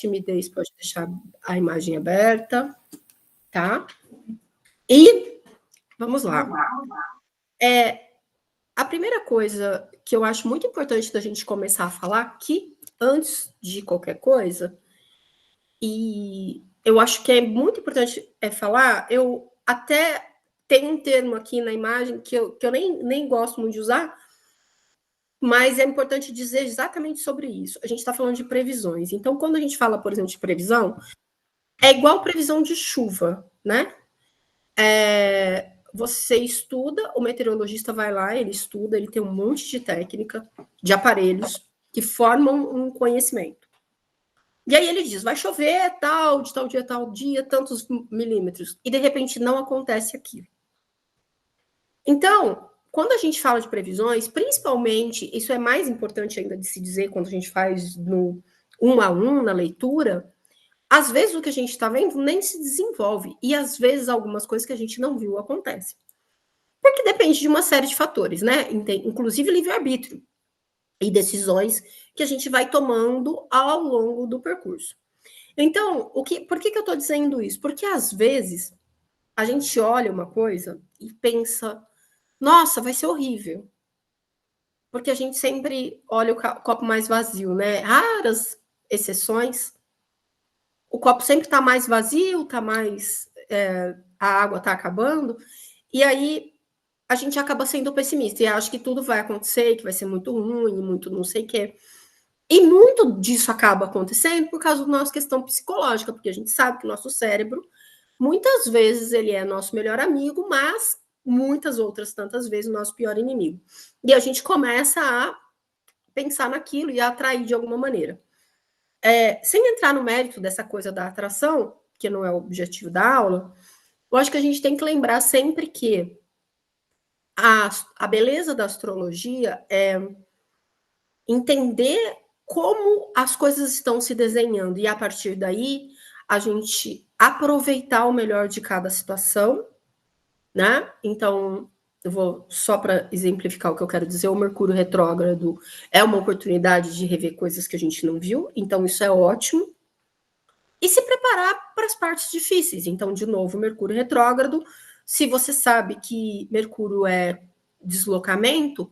timidez, pode deixar a imagem aberta, tá? E vamos lá. A primeira coisa que eu acho muito importante da gente começar a falar aqui, antes de qualquer coisa, e eu acho que é muito importante falar, eu até tenho um termo aqui na imagem que eu nem gosto muito de usar, mas é importante dizer exatamente sobre isso. A gente está falando de previsões. Então, quando a gente fala, por exemplo, de previsão, é igual previsão de chuva, né? Você estuda, o meteorologista vai lá, ele estuda, ele tem um monte de técnica, de aparelhos, que formam um conhecimento. E aí ele diz, vai chover de tal dia, tantos milímetros. E, de repente, não acontece aquilo. Então, quando a gente fala de previsões, principalmente, isso é mais importante ainda de se dizer quando a gente faz no 1 a 1, na leitura, às vezes o que a gente está vendo nem se desenvolve. E, às vezes, algumas coisas que a gente não viu acontecem. Porque depende de uma série de fatores, né? Inclusive livre-arbítrio e decisões que a gente vai tomando ao longo do percurso. Então, por que eu estou dizendo isso? Porque, às vezes, a gente olha uma coisa e pensa, nossa, vai ser horrível. Porque a gente sempre olha o copo mais vazio, né? Raras exceções. O copo sempre está mais vazio, a água está acabando, e aí a gente acaba sendo pessimista e acha que tudo vai acontecer, que vai ser muito ruim, muito não sei o quê. E muito disso acaba acontecendo por causa da nossa questão psicológica, porque a gente sabe que o nosso cérebro, muitas vezes, ele é nosso melhor amigo, mas muitas outras tantas vezes o nosso pior inimigo. E a gente começa a pensar naquilo e a atrair de alguma maneira. Sem entrar no mérito dessa coisa da atração, que não é o objetivo da aula, eu acho que a gente tem que lembrar sempre que a beleza da astrologia é entender como as coisas estão se desenhando e, a partir daí, a gente aproveitar o melhor de cada situação, né? Então, eu vou só para exemplificar o que eu quero dizer, o Mercúrio retrógrado é uma oportunidade de rever coisas que a gente não viu, então isso é ótimo. E se preparar para as partes difíceis. Então, de novo, Mercúrio retrógrado, se você sabe que Mercúrio é deslocamento,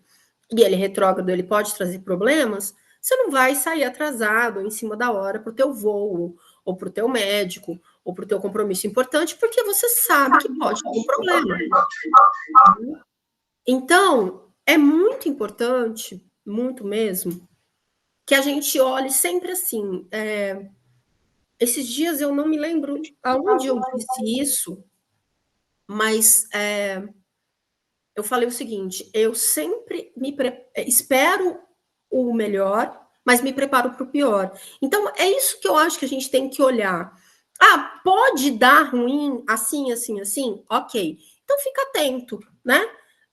e ele é retrógrado, ele pode trazer problemas, você não vai sair atrasado em cima da hora para o teu voo, ou para o teu médico, ou para o teu compromisso importante, porque você sabe que pode ter um problema. Então, é muito importante, muito mesmo, que a gente olhe sempre assim. Esses dias eu não me lembro aonde eu disse isso, mas eu falei o seguinte: eu sempre espero o melhor, mas me preparo para o pior. Então, é isso que eu acho que a gente tem que olhar. Ah, pode dar ruim assim, assim, assim? Ok. Então, fica atento, né?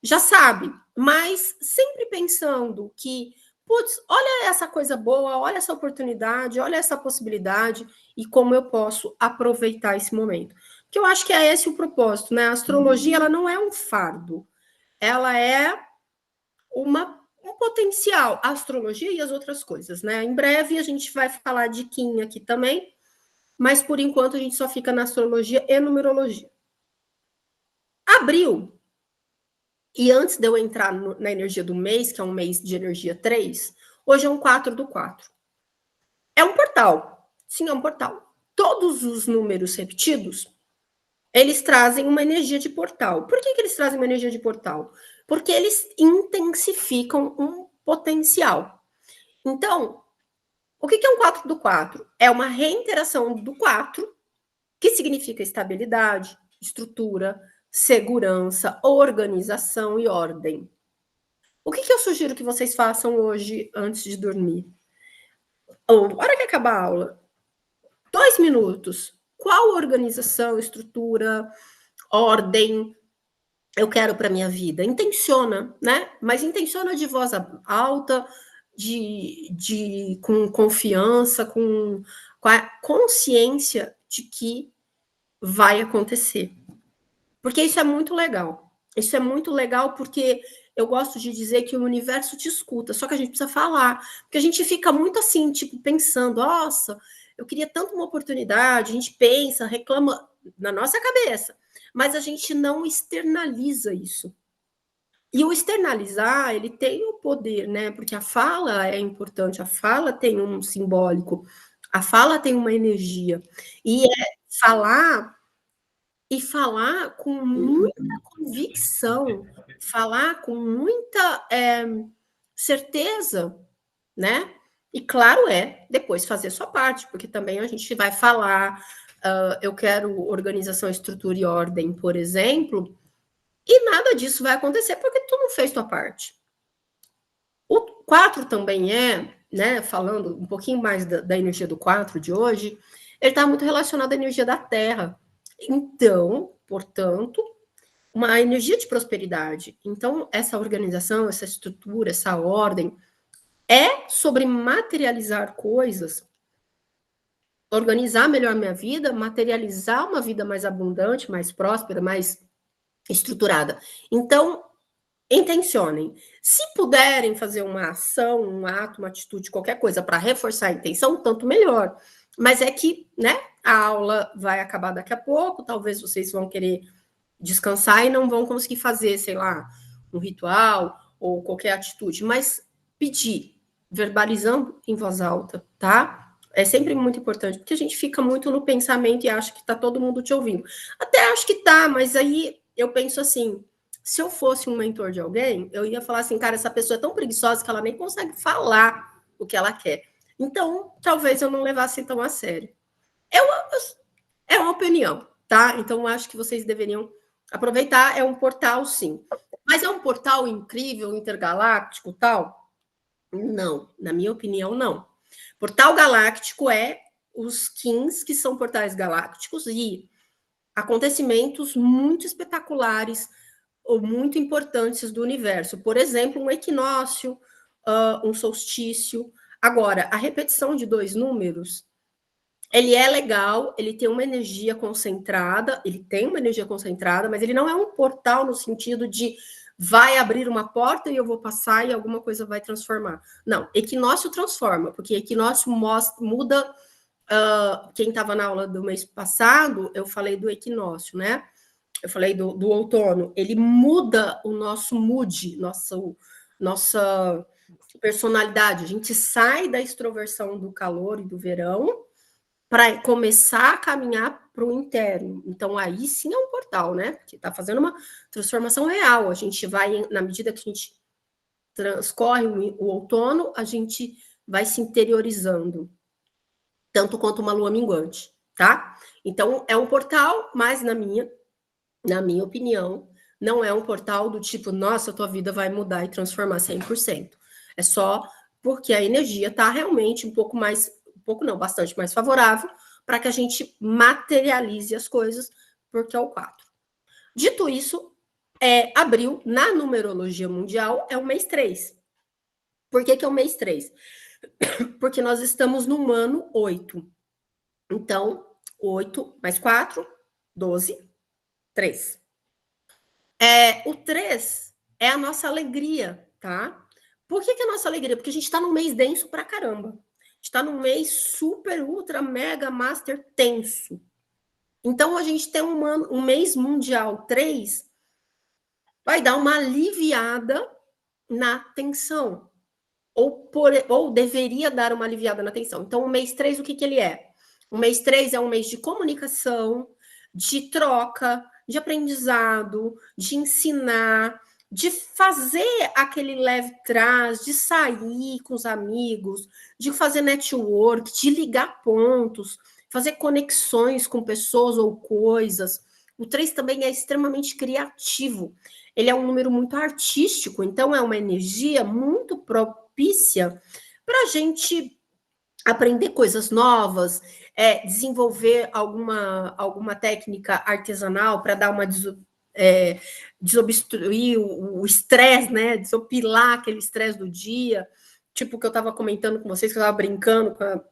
Já sabe, mas sempre pensando que, putz, olha essa coisa boa, olha essa oportunidade, olha essa possibilidade e como eu posso aproveitar esse momento. Porque eu acho que é esse o propósito, né? A astrologia, ela não é um fardo, ela é um potencial, a astrologia e as outras coisas, né? Em breve a gente vai falar de Kim aqui também, mas por enquanto a gente só fica na astrologia e numerologia. Abril, e antes de eu entrar na energia do mês, que é um mês de energia 3, hoje é um 4 do 4. É um portal. Sim, é um portal. Todos os números repetidos, eles trazem uma energia de portal. Por que eles trazem uma energia de portal? Porque eles intensificam um potencial. Então, o que é um 4 do 4? É uma reinteração do 4, que significa estabilidade, estrutura, segurança, organização e ordem. O que eu sugiro que vocês façam hoje antes de dormir? Ou, hora que acabar a aula, 2 minutos. Qual organização, estrutura, ordem eu quero para minha vida? Intenciona, né? Mas intenciona de voz alta, com confiança, com a consciência de que vai acontecer. Porque isso é muito legal. Isso é muito legal porque eu gosto de dizer que o universo te escuta, só que a gente precisa falar. Porque a gente fica muito assim, tipo, pensando, nossa, eu queria tanto uma oportunidade, a gente pensa, reclama na nossa cabeça, mas a gente não externaliza isso. E o externalizar, ele tem o poder, né? Porque a fala é importante, a fala tem um simbólico, a fala tem uma energia. E é falar e falar com muita convicção, falar com muita certeza, né? E claro depois fazer sua parte, porque também a gente vai falar, eu quero organização, estrutura e ordem, por exemplo, e nada disso vai acontecer porque tu não fez tua parte. O 4 também né, falando um pouquinho mais da energia do 4 de hoje, ele está muito relacionado à energia da Terra. Então, portanto, uma energia de prosperidade. Então, essa organização, essa estrutura, essa ordem é sobre materializar coisas, organizar melhor minha vida, materializar uma vida mais abundante, mais próspera, mais estruturada. Então, intencionem. Se puderem fazer uma ação, um ato, uma atitude, qualquer coisa para reforçar a intenção, tanto melhor. Mas é que, né, a aula vai acabar daqui a pouco, talvez vocês vão querer descansar e não vão conseguir fazer, sei lá, um ritual ou qualquer atitude, mas pedir, verbalizando em voz alta, tá? É sempre muito importante, porque a gente fica muito no pensamento e acha que tá todo mundo te ouvindo. Até acho que tá, mas aí eu penso assim, se eu fosse um mentor de alguém, eu ia falar assim, cara, essa pessoa é tão preguiçosa que ela nem consegue falar o que ela quer. Então, talvez eu não levasse tão a sério. É uma opinião, tá? Então, acho que vocês deveriam aproveitar. É um portal, sim. Mas é um portal incrível, intergaláctico, tal? Não, na minha opinião, não. Portal galáctico é os Kins, que são portais galácticos, e acontecimentos muito espetaculares ou muito importantes do universo. Por exemplo, um equinócio, um solstício. Agora, a repetição de 2 números, ele é legal, ele tem uma energia concentrada, mas ele não é um portal no sentido de vai abrir uma porta e eu vou passar e alguma coisa vai transformar. Não, equinócio transforma, porque equinócio muda. Quem estava na aula do mês passado, eu falei do equinócio, né? Eu falei do outono. Ele muda o nosso mood, nossa personalidade. A gente sai da extroversão do calor e do verão para começar a caminhar para o interno. Então, aí sim é um portal, né? Porque está fazendo uma transformação real. A gente vai, na medida que a gente transcorre o outono, a gente vai se interiorizando, tanto quanto uma lua minguante, tá? Então, é um portal, mas na minha opinião, não é um portal do tipo, nossa, tua vida vai mudar e transformar 100%. É só porque a energia está realmente bastante mais favorável para que a gente materialize as coisas, porque é o 4. Dito isso, abril, na numerologia mundial, é o mês 3. Por que é o mês 3? Porque nós estamos no ano 8. Então, 8 mais 4, 12, 3. O 3 é a nossa alegria, tá? Por que é a nossa alegria? Porque a gente está num mês denso pra caramba. A gente está num mês super, ultra, mega, master tenso. Então, a gente tem um mês mundial 3, vai dar uma aliviada na tensão. Ou deveria dar uma aliviada na tensão. Então, o mês 3, o que ele é? O mês 3 é um mês de comunicação, de troca, de aprendizado, de ensinar, de fazer aquele leve trás, de sair com os amigos, de fazer network, de ligar pontos, fazer conexões com pessoas ou coisas. O 3 também é extremamente criativo. Ele é um número muito artístico, então é uma energia muito propícia para a gente aprender coisas novas, desenvolver alguma técnica artesanal para dar uma desobstruir o estresse, né? Desopilar aquele estresse do dia, tipo o que eu estava comentando com vocês, que eu estava brincando com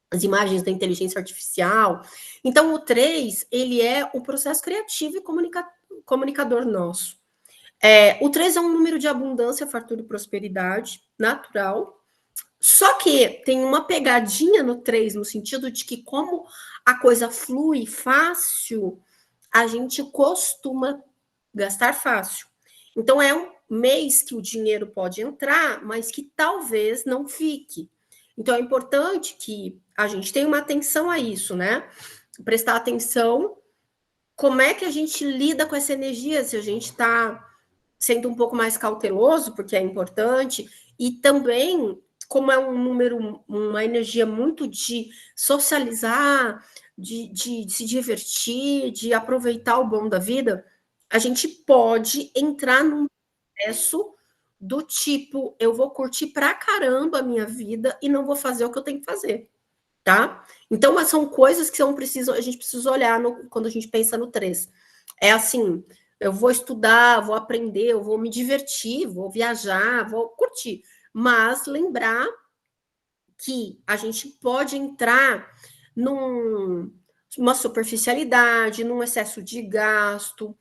as imagens da inteligência artificial. Então, o 3, ele é o processo criativo e comunicador nosso. O 3 é um número de abundância, fartura e prosperidade natural. Só que tem uma pegadinha no 3, no sentido de que, como a coisa flui fácil, a gente costuma gastar fácil. Então, é um mês que o dinheiro pode entrar, mas que talvez não fique. Então, é importante que a gente tenha uma atenção a isso, né? Prestar atenção como é que a gente lida com essa energia, se a gente está sendo um pouco mais cauteloso, porque é importante, e também, como é um número, uma energia muito de socializar, de se divertir, de aproveitar o bom da vida, a gente pode entrar num processo do tipo, eu vou curtir pra caramba a minha vida e não vou fazer o que eu tenho que fazer, tá? Então, mas são coisas que a gente precisa olhar quando a gente pensa no 3. É assim, eu vou estudar, vou aprender, eu vou me divertir, vou viajar, vou curtir. Mas lembrar que a gente pode entrar numa superficialidade, num excesso de gasto,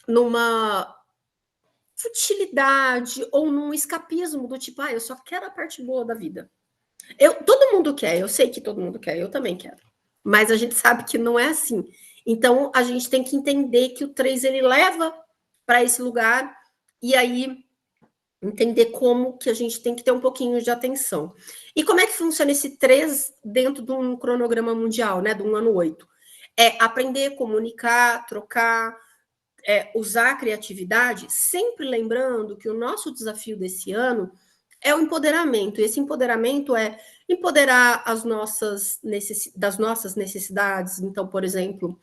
numa futilidade ou num escapismo do tipo, eu só quero a parte boa da vida. Todo mundo quer, eu sei que todo mundo quer, eu também quero. Mas a gente sabe que não é assim. Então, a gente tem que entender que o 3 ele leva para esse lugar e aí entender como que a gente tem que ter um pouquinho de atenção. E como é que funciona esse 3 dentro de um cronograma mundial, né, de um ano 8? É aprender, comunicar, trocar, usar a criatividade, sempre lembrando que o nosso desafio desse ano é o empoderamento. E esse empoderamento é empoderar das nossas necessidades. Então, por exemplo,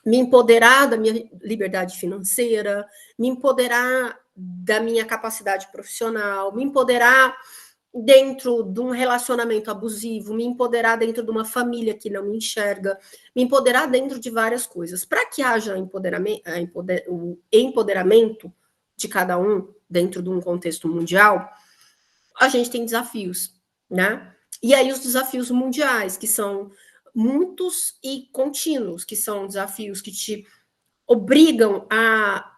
me empoderar da minha liberdade financeira, me empoderar da minha capacidade profissional, me empoderar dentro de um relacionamento abusivo, me empoderar dentro de uma família que não me enxerga, me empoderar dentro de várias coisas. Para que haja o empoderamento de cada um dentro de um contexto mundial, a gente tem desafios, né? E aí os desafios mundiais, que são muitos e contínuos, que são desafios que te obrigam a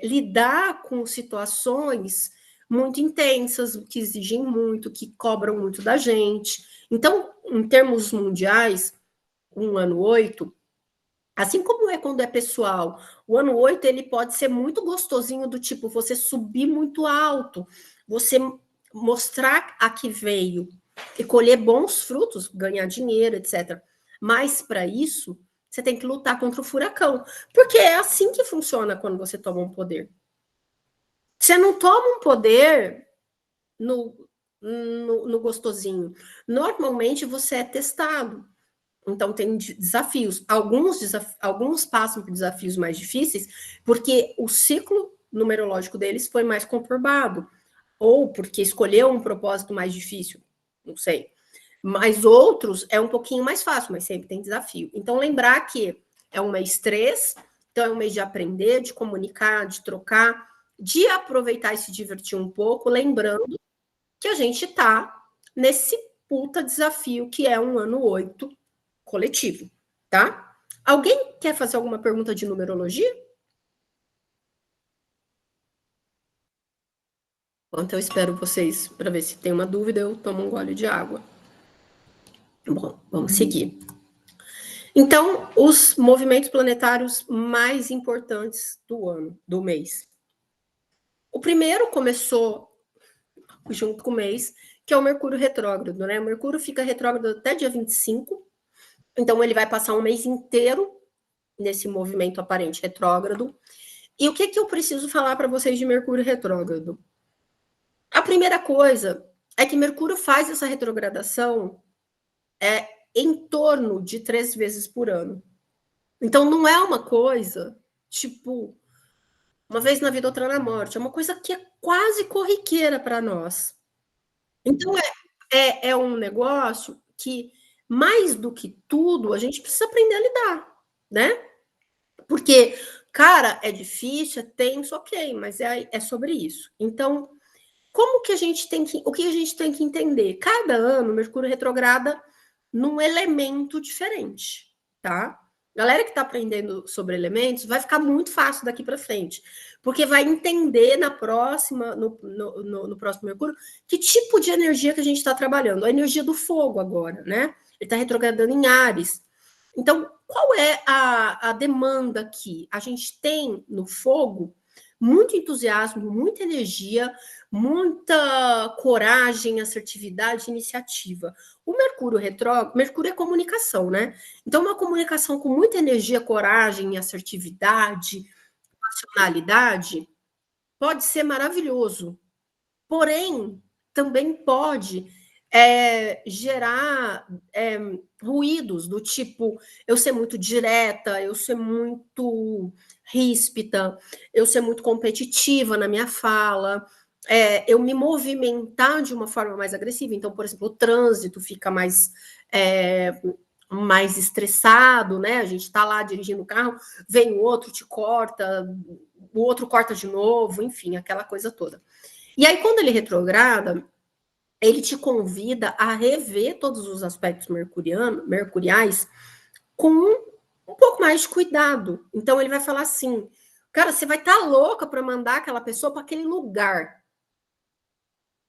lidar com situações muito intensas, que exigem muito, que cobram muito da gente. Então, em termos mundiais, um ano 8, assim como é quando é pessoal, o ano 8 ele pode ser muito gostosinho, do tipo, você subir muito alto, você mostrar a que veio e colher bons frutos, ganhar dinheiro, etc. Mas para isso, você tem que lutar contra o furacão, porque é assim que funciona quando você toma um poder. Você não toma um poder no gostosinho. Normalmente você é testado. Então, tem desafios. Alguns passam por desafios mais difíceis, porque o ciclo numerológico deles foi mais conturbado, ou porque escolheu um propósito mais difícil, não sei. Mas outros é um pouquinho mais fácil, mas sempre tem desafio. Então, lembrar que é um mês 3, então é um mês de aprender, de comunicar, de trocar, de aproveitar e se divertir um pouco, lembrando que a gente está nesse puta desafio que é um ano 8 coletivo, tá? Alguém quer fazer alguma pergunta de numerologia? Enquanto eu espero vocês para ver se tem uma dúvida, eu tomo um gole de água. Bom, vamos seguir. Então, os movimentos planetários mais importantes do ano, do mês. O primeiro começou junto com o mês, que é o Mercúrio retrógrado, né? O Mercúrio fica retrógrado até dia 25, então ele vai passar um mês inteiro nesse movimento aparente retrógrado. E o que eu preciso falar para vocês de Mercúrio retrógrado? A primeira coisa é que Mercúrio faz essa retrogradação em torno de 3 vezes por ano. Então, não é uma coisa, tipo, uma vez na vida, outra na morte. É uma coisa que é quase corriqueira para nós. Então, é um negócio que, mais do que tudo, a gente precisa aprender a lidar, né? Porque, cara, é difícil, é tenso, ok, mas é sobre isso. Então, como que a gente tem que... O que a gente tem que entender? Cada ano, Mercúrio retrograda num elemento diferente, tá? Galera que está aprendendo sobre elementos vai ficar muito fácil daqui para frente, porque vai entender no próximo Mercúrio que tipo de energia que a gente está trabalhando. A energia do fogo agora, né? Ele está retrogradando em Áries. Então, qual é a demanda aqui? A gente tem no fogo muito entusiasmo, muita energia, muita coragem, assertividade, iniciativa. O Mercúrio retrógrado, Mercúrio é comunicação, né? Então, uma comunicação com muita energia, coragem, assertividade, racionalidade, pode ser maravilhoso. Porém, também pode gerar ruídos do tipo eu ser muito direta, eu ser muito ríspida, eu ser muito competitiva na minha fala, eu me movimentar de uma forma mais agressiva. Então, por exemplo, o trânsito fica mais estressado, né? A gente está lá dirigindo o carro, vem o outro, te corta, o outro corta de novo, enfim, aquela coisa toda. E aí, quando ele retrograda, ele te convida a rever todos os aspectos mercuriais com um pouco mais de cuidado. Então, ele vai falar assim, cara, você vai estar louca para mandar aquela pessoa para aquele lugar.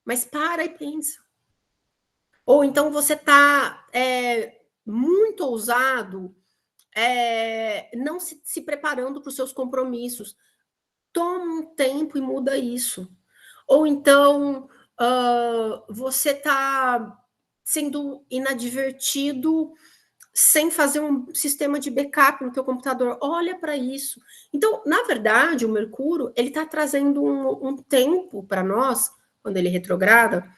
Mas para e pensa. Ou então você está muito ousado, não se preparando para os seus compromissos. Toma um tempo e muda isso. Ou então você está sendo inadvertido sem fazer um sistema de backup no teu computador. Olha para isso. Então, na verdade, o Mercúrio ele está trazendo um tempo para nós, quando ele retrograda,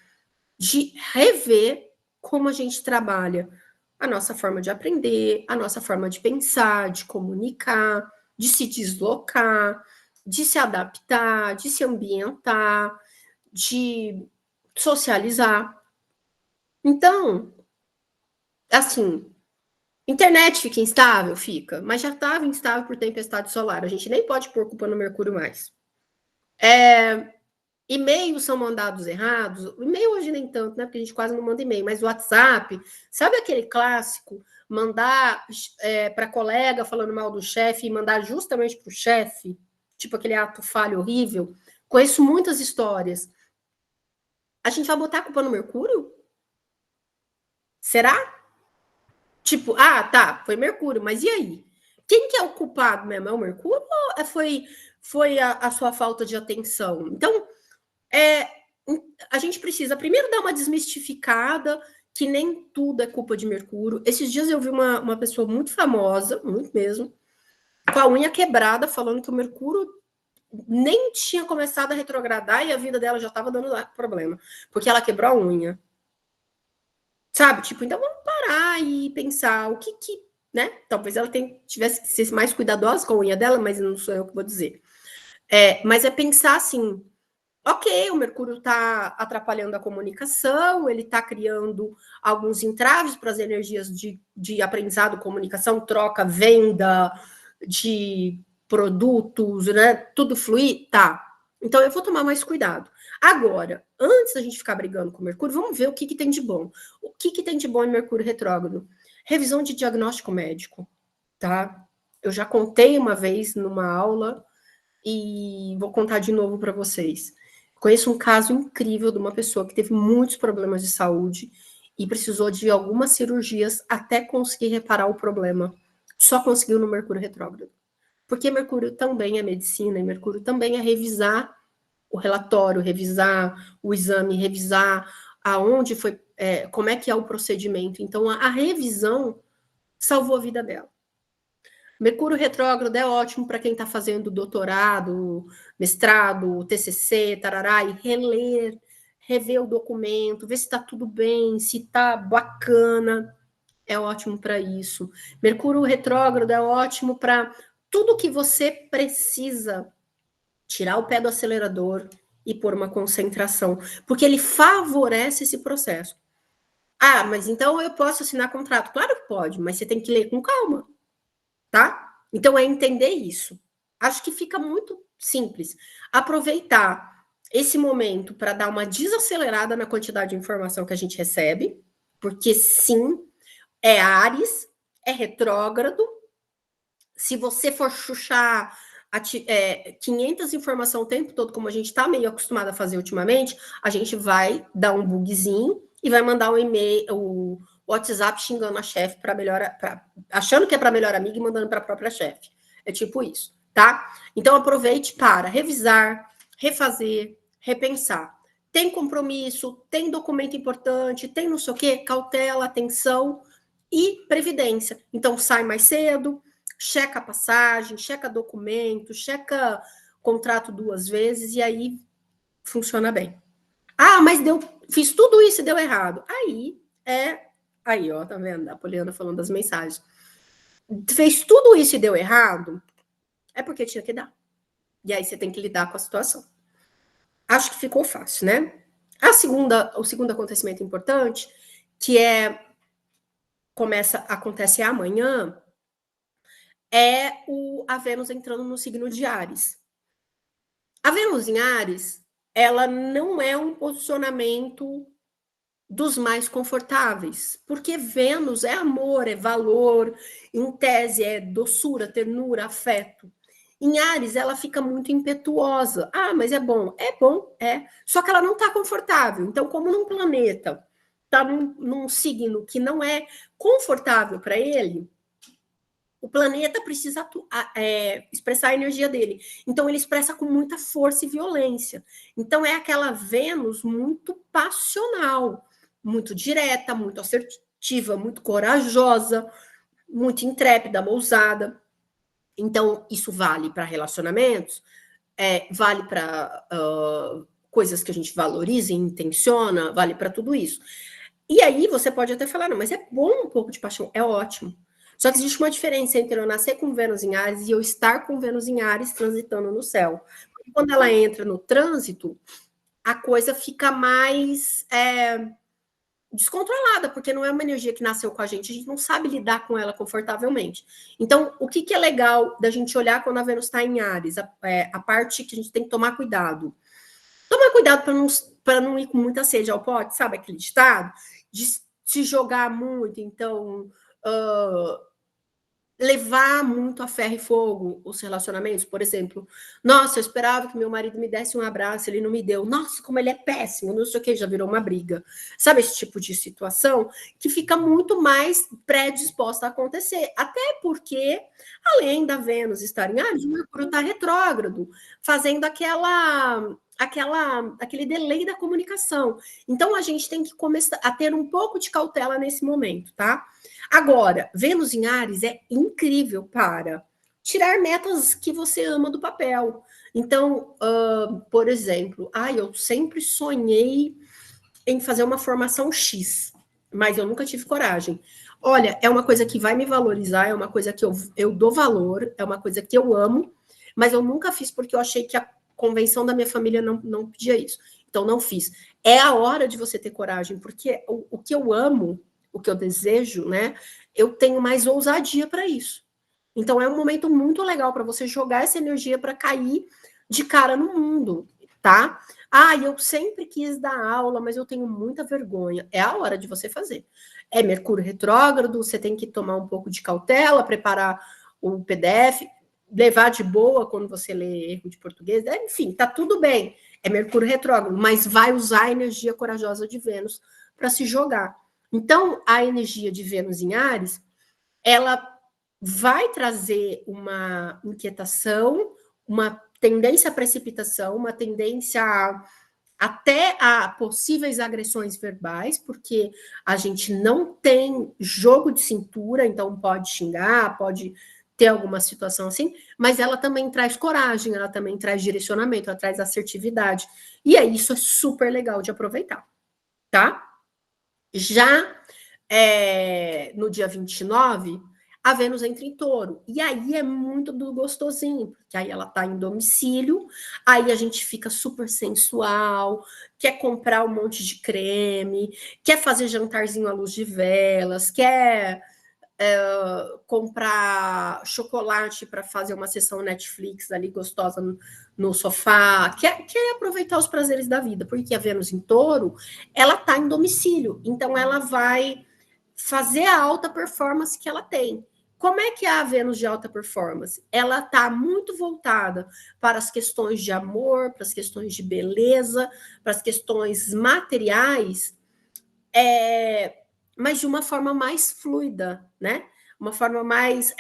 de rever como a gente trabalha a nossa forma de aprender, a nossa forma de pensar, de comunicar, de se deslocar, de se adaptar, de se ambientar, de socializar. Então, assim, internet fica instável? Fica, mas já estava instável por tempestade solar. A gente nem pode pôr culpa no Mercúrio mais. E-mails são mandados errados. O e-mail hoje nem tanto, né? Porque a gente quase não manda e-mail, mas o WhatsApp, sabe aquele clássico? Mandar para colega falando mal do chefe e mandar justamente para o chefe, tipo aquele ato falho horrível. Conheço muitas histórias. A gente vai botar a culpa no Mercúrio? Será? Tipo, tá, foi Mercúrio, mas e aí? Quem que é o culpado mesmo? É o Mercúrio ou foi a sua falta de atenção? Então, a gente precisa primeiro dar uma desmistificada, que nem tudo é culpa de Mercúrio. Esses dias eu vi uma pessoa muito famosa, muito mesmo, com a unha quebrada, falando que o Mercúrio nem tinha começado a retrogradar e a vida dela já estava dando problema, porque ela quebrou a unha. Sabe? Tipo, então vamos parar e pensar o que né? Talvez ela tivesse que ser mais cuidadosa com a unha dela, mas não sou eu que vou dizer. Mas é pensar assim, ok, o Mercúrio está atrapalhando a comunicação, ele está criando alguns entraves para as energias de aprendizado, comunicação, troca, venda de produtos, né? Tudo fluir, tá. Então eu vou tomar mais cuidado. Agora, antes da gente ficar brigando com o Mercúrio, vamos ver o que tem de bom. O que tem de bom em Mercúrio retrógrado? Revisão de diagnóstico médico, tá? Eu já contei uma vez numa aula e vou contar de novo para vocês. Conheço um caso incrível de uma pessoa que teve muitos problemas de saúde e precisou de algumas cirurgias até conseguir reparar o problema. Só conseguiu no Mercúrio retrógrado. Porque Mercúrio também é medicina e Mercúrio também é revisar o relatório, revisar o exame, revisar aonde foi, como é que é o procedimento. Então, a revisão salvou a vida dela. Mercúrio retrógrado é ótimo para quem está fazendo doutorado, mestrado, TCC, tarará, e rever o documento, ver se está tudo bem, se está bacana, é ótimo para isso. Mercúrio retrógrado é ótimo para tudo que você precisa tirar o pé do acelerador e pôr uma concentração, porque ele favorece esse processo. Mas então eu posso assinar contrato? Claro que pode, mas você tem que ler com calma, tá? Então é entender isso. Acho que fica muito simples. Aproveitar esse momento para dar uma desacelerada na quantidade de informação que a gente recebe, porque sim, é Áries, é retrógrado, Se você for chuchar 500 informações o tempo todo, como a gente está meio acostumado a fazer ultimamente, a gente vai dar um bugzinho e vai mandar um e-mail, o WhatsApp xingando a chefe para melhor, achando que é para melhor amiga e mandando para a própria chefe. É tipo isso, tá? Então aproveite para revisar, refazer, repensar. Tem compromisso, tem documento importante, tem não sei o quê, cautela, atenção e previdência. Então sai mais cedo, checa a passagem, checa documento, checa contrato 2 vezes e aí funciona bem. Ah, mas fiz tudo isso e deu errado. Aí, ó, tá vendo? A Poliana falando das mensagens. Fez tudo isso e deu errado, é porque tinha que dar. E aí você tem que lidar com a situação. Acho que ficou fácil, né? O segundo acontecimento importante, que acontece amanhã, é a Vênus entrando no signo de Áries. A Vênus em Áries, ela não é um posicionamento dos mais confortáveis, porque Vênus é amor, é valor, em tese é doçura, ternura, afeto. Em Áries, ela fica muito impetuosa. Ah, mas é bom. É bom, é. Só que ela não está confortável. Então, como num planeta está num signo que não é confortável para ele, o planeta precisa expressar a energia dele. Então, ele expressa com muita força e violência. Então, é aquela Vênus muito passional, muito direta, muito assertiva, muito corajosa, muito intrépida, ousada. Então, isso vale para relacionamentos, vale para coisas que a gente valoriza e intenciona, vale para tudo isso. E aí você pode até falar, não, mas é bom um pouco de paixão, é ótimo. Só que existe uma diferença entre eu nascer com Vênus em Áries e eu estar com Vênus em Áries transitando no céu. Porque quando ela entra no trânsito, a coisa fica mais descontrolada, porque não é uma energia que nasceu com a gente não sabe lidar com ela confortavelmente. Então, o que é legal da gente olhar quando a Vênus está em Áries? A parte que a gente tem que tomar cuidado. Tomar cuidado para não ir com muita sede ao pote, sabe aquele ditado? De se jogar muito, então levar muito a ferro e fogo os relacionamentos, por exemplo. Nossa, eu esperava que meu marido me desse um abraço, ele não me deu. Nossa, como ele é péssimo, não sei o que, já virou uma briga. Sabe esse tipo de situação que fica muito mais predisposta a acontecer. Até porque, além da Vênus estar em Áries, o Mercúrio está retrógrado, fazendo aquele delay da comunicação. Então, a gente tem que começar a ter um pouco de cautela nesse momento, tá? Agora, Vênus em Áries é incrível para tirar metas que você ama do papel. Então, por exemplo, eu sempre sonhei em fazer uma formação X, mas eu nunca tive coragem. Olha, é uma coisa que vai me valorizar, é uma coisa que eu dou valor, é uma coisa que eu amo, mas eu nunca fiz porque eu achei que a convenção da minha família não pedia isso. Então, não fiz. É a hora de você ter coragem, porque o que eu amo, o que eu desejo, né? Eu tenho mais ousadia para isso. Então, é um momento muito legal para você jogar essa energia para cair de cara no mundo, tá? Eu sempre quis dar aula, mas eu tenho muita vergonha. É a hora de você fazer. É Mercúrio retrógrado, você tem que tomar um pouco de cautela, preparar o PDF, levar de boa quando você lê erro de português, enfim, tá tudo bem. É Mercúrio retrógrado, mas vai usar a energia corajosa de Vênus para se jogar. Então, a energia de Vênus em Áries, ela vai trazer uma inquietação, uma tendência à precipitação, uma tendência até a possíveis agressões verbais, porque a gente não tem jogo de cintura, então pode xingar, pode ter alguma situação assim, mas ela também traz coragem, ela também traz direcionamento, ela traz assertividade. E aí isso é super legal de aproveitar, tá? Já no dia 29, a Vênus entra em Touro. E aí é muito do gostosinho, porque aí ela tá em domicílio, aí a gente fica super sensual, quer comprar um monte de creme, quer fazer jantarzinho à luz de velas, quer comprar chocolate para fazer uma sessão Netflix ali gostosa no sofá, quer aproveitar os prazeres da vida, porque a Vênus em Touro, ela tá em domicílio, então ela vai fazer a alta performance que ela tem. Como é que é a Vênus de alta performance? Ela está muito voltada para as questões de amor, para as questões de beleza, para as questões materiais, mas de uma forma mais fluida, né? Uma forma mais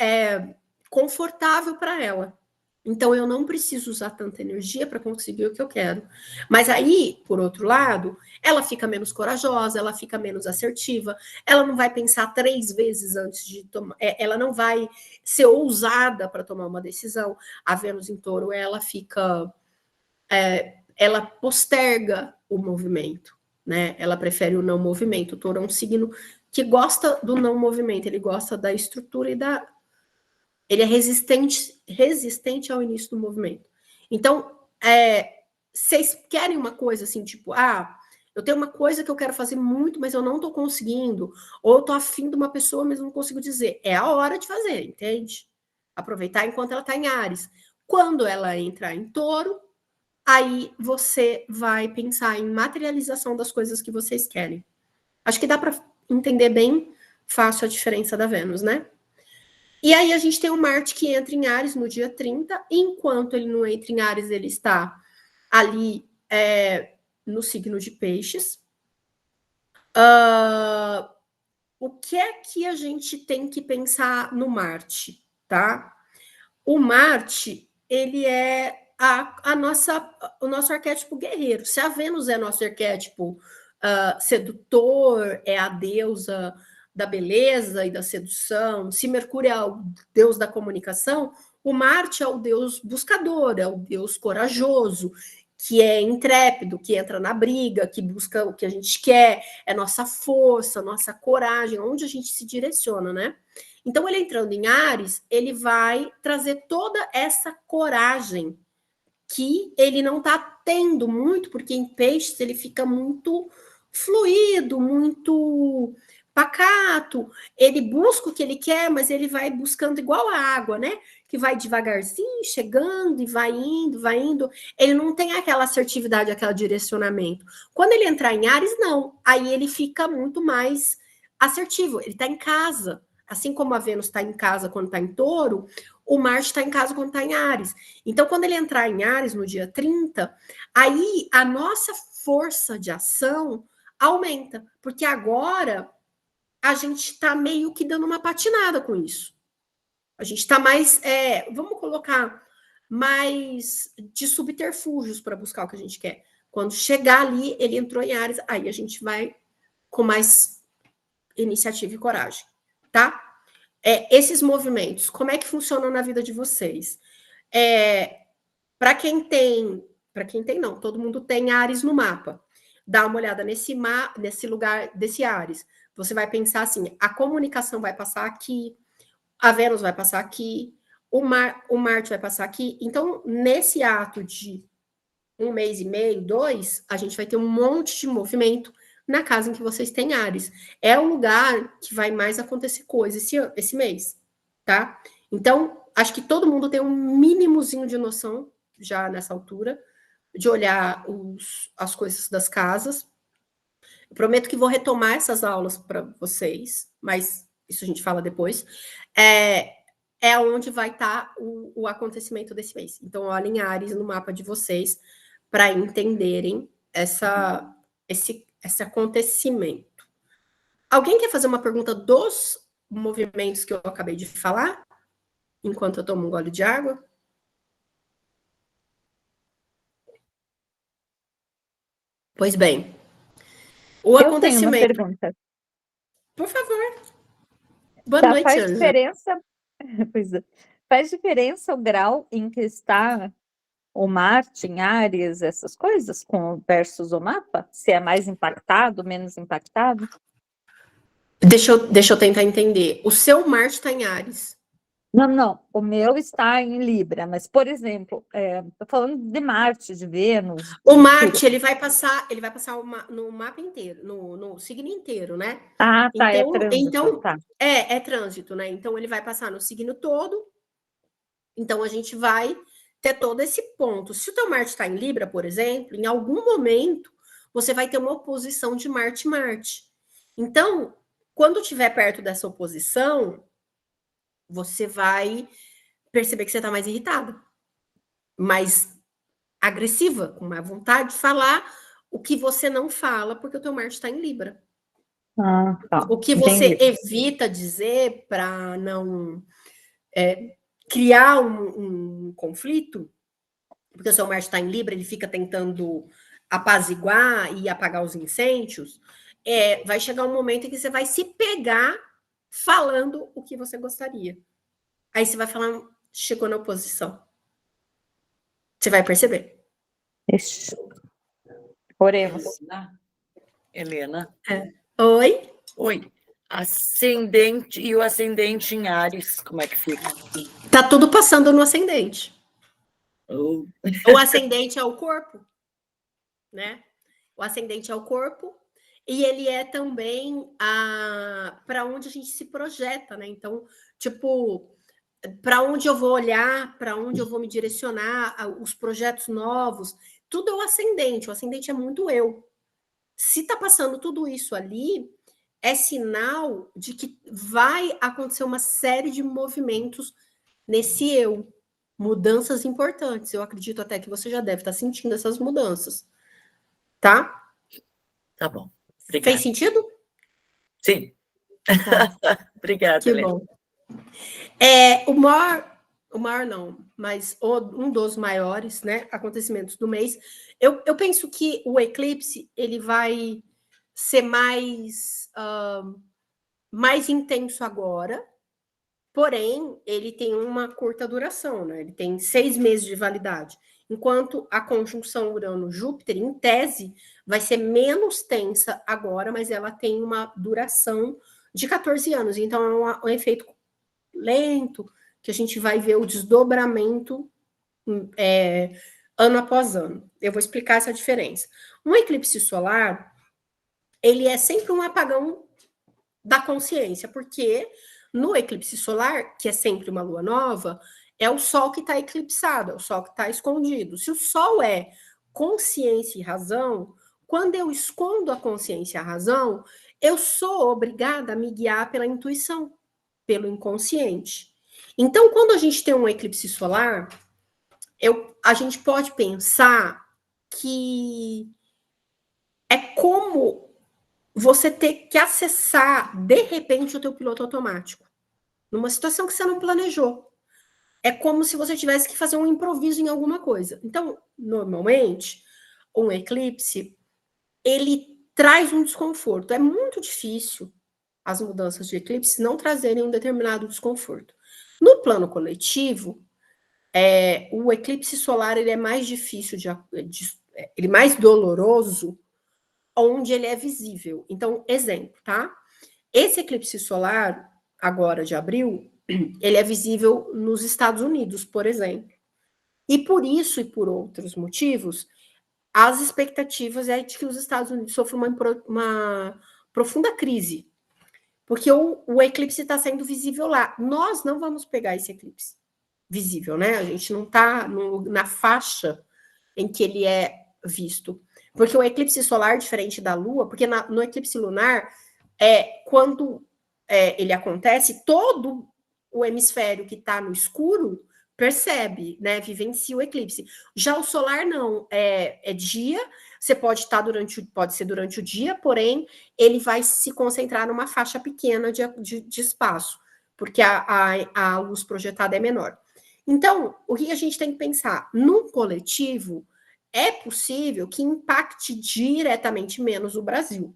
confortável para ela. Então, eu não preciso usar tanta energia para conseguir o que eu quero. Mas aí, por outro lado, ela fica menos corajosa, ela fica menos assertiva, ela não vai pensar 3 vezes antes de tomar, ela não vai ser ousada para tomar uma decisão. A Vênus em Touro, ela fica, ela posterga o movimento, né? Ela prefere o não movimento. O Touro é um signo que gosta do não movimento, ele gosta da estrutura e da ele é resistente ao início do movimento. Então, vocês querem uma coisa assim, tipo, eu tenho uma coisa que eu quero fazer muito, mas eu não estou conseguindo, ou eu estou afim de uma pessoa, mas não consigo dizer. É a hora de fazer, entende? Aproveitar enquanto ela está em Áries. Quando ela entrar em Touro, aí você vai pensar em materialização das coisas que vocês querem. Acho que dá para entender bem fácil a diferença da Vênus, né? E aí a gente tem o Marte que entra em Áries no dia 30, enquanto ele não entra em Áries, ele está ali no signo de Peixes. O que é que a gente tem que pensar no Marte, tá? O Marte, ele é o nosso arquétipo guerreiro. Se a Vênus é nosso arquétipo sedutor, é a deusa da beleza e da sedução, se Mercúrio é o deus da comunicação, o Marte é o deus buscador, é o deus corajoso, que é intrépido, que entra na briga, que busca o que a gente quer, é nossa força, nossa coragem, onde a gente se direciona, né? Então, ele entrando em Áries, ele vai trazer toda essa coragem que ele não está tendo muito, porque em Peixes ele fica muito fluido, muito pacato. Ele busca o que ele quer, mas ele vai buscando igual a água, né? Que vai devagarzinho, chegando e vai indo, vai indo. Ele não tem aquela assertividade, aquele direcionamento. Quando ele entrar em Áries, não. Aí ele fica muito mais assertivo. Ele está em casa. Assim como a Vênus está em casa quando está em Touro, o Marte está em casa quando está em Áries. Então, quando ele entrar em Áries no dia 30, aí a nossa força de ação aumenta, porque agora a gente está meio que dando uma patinada com isso. A gente está mais, vamos colocar, mais de subterfúgios para buscar o que a gente quer. Quando chegar ali, ele entrou em Áries, aí a gente vai com mais iniciativa e coragem, tá? Esses movimentos, como é que funcionam na vida de vocês? Para quem tem não, todo mundo tem Áries no mapa. Dá uma olhada nesse lugar desse Áries. Você vai pensar assim: a comunicação vai passar aqui, a Vênus vai passar aqui, o Marte vai passar aqui. Então, nesse ato de 1 mês e meio, 2, a gente vai ter um monte de movimento na casa em que vocês têm Áries. É o lugar que vai mais acontecer coisa esse mês, tá? Então, acho que todo mundo tem um mínimozinho de noção, já nessa altura, de olhar as coisas das casas. Eu prometo que vou retomar essas aulas para vocês, mas isso a gente fala depois. É onde vai estar o acontecimento desse mês. Então, olhem Áries no mapa de vocês para entenderem esse acontecimento. Alguém quer fazer uma pergunta dos movimentos que eu acabei de falar? Enquanto eu tomo um gole de água? Pois bem. O acontecimento... Eu tenho uma pergunta. Por favor. Boa noite, faz Ângela. Diferença... Pois é. Faz diferença o grau em que está o Marte em Áries, essas coisas, versus o mapa? Se é mais impactado, menos impactado? Deixa eu tentar entender. O seu Marte está em Áries. Não. O meu está em Libra, mas, por exemplo, estou falando de Marte, de Vênus. O Marte, ele vai passar no mapa inteiro, no signo inteiro, né? Tá, é Então, trânsito, tá. É trânsito, né? Então, ele vai passar no signo todo. Então, a gente vai ter todo esse ponto. Se o teu Marte está em Libra, por exemplo, em algum momento, você vai ter uma oposição de Marte-Marte. Então, quando estiver perto dessa oposição, você vai perceber que você está mais irritada, mais agressiva, com mais vontade de falar o que você não fala, porque o teu Marte está em Libra. Tá. O que Entendi. você evita dizer para não criar um conflito, porque o seu Marte está em Libra, ele fica tentando apaziguar e apagar os incêndios, vai chegar um momento em que você vai se pegar falando o que você gostaria. Aí você vai falar, chegou na oposição. Você vai perceber. Ixi. Oremos. Helena. Oi? Oi. Ascendente e o ascendente em Áries, como é que fica? Tá tudo passando no ascendente. Oh. O ascendente é o corpo, né? O ascendente é o corpo e ele é também para onde a gente se projeta, né? Então, tipo, para onde eu vou olhar, para onde eu vou me direcionar, os projetos novos, tudo é o ascendente é muito eu. Se tá passando tudo isso ali, é sinal de que vai acontecer uma série de movimentos nesse eu, mudanças importantes. Eu acredito até que você já deve estar sentindo essas mudanças, tá? Tá bom. Obrigada. Fez sentido? Sim. Tá. Obrigada, Que Helena. bom. O maior não, mas um dos maiores, né, acontecimentos do mês. Eu penso que o eclipse ele vai ser mais intenso agora, porém ele tem uma curta duração, né? Ele tem 6 meses de validade, enquanto a conjunção Urano-Júpiter, em tese, vai ser menos tensa agora, mas ela tem uma duração de 14 anos. Então é um efeito lento, que a gente vai ver o desdobramento ano após ano. Eu vou explicar essa diferença. Um eclipse solar, ele é sempre um apagão da consciência, porque no eclipse solar, que é sempre uma lua nova, é o Sol que está eclipsado, é o Sol que está escondido. Se o Sol é consciência e razão, quando eu escondo a consciência e a razão, eu sou obrigada a me guiar pela intuição, pelo inconsciente. Então, quando a gente tem um eclipse solar, a gente pode pensar que é como você ter que acessar, de repente, o teu piloto automático, numa situação que você não planejou. É como se você tivesse que fazer um improviso em alguma coisa. Então, normalmente, um eclipse, ele traz um desconforto. É muito difícil as mudanças de eclipse não trazerem um determinado desconforto. No plano coletivo, o eclipse solar ele é mais difícil ele é mais doloroso onde ele é visível. Então, exemplo, tá? Esse eclipse solar, agora de abril, ele é visível nos Estados Unidos, por exemplo. E por isso e por outros motivos, as expectativas é de que os Estados Unidos sofram uma profunda crise, porque o eclipse está sendo visível lá. Nós não vamos pegar esse eclipse visível, né? A gente não está na faixa em que ele é visto. Porque o eclipse solar, diferente da Lua, porque no eclipse lunar, quando ele acontece, todo o hemisfério que está no escuro percebe, né? Vivencia o eclipse. Já o solar não, é dia, você pode ser durante o dia, porém, ele vai se concentrar numa faixa pequena de espaço, porque a luz projetada é menor. Então, o que a gente tem que pensar? Num coletivo, é possível que impacte diretamente menos o Brasil,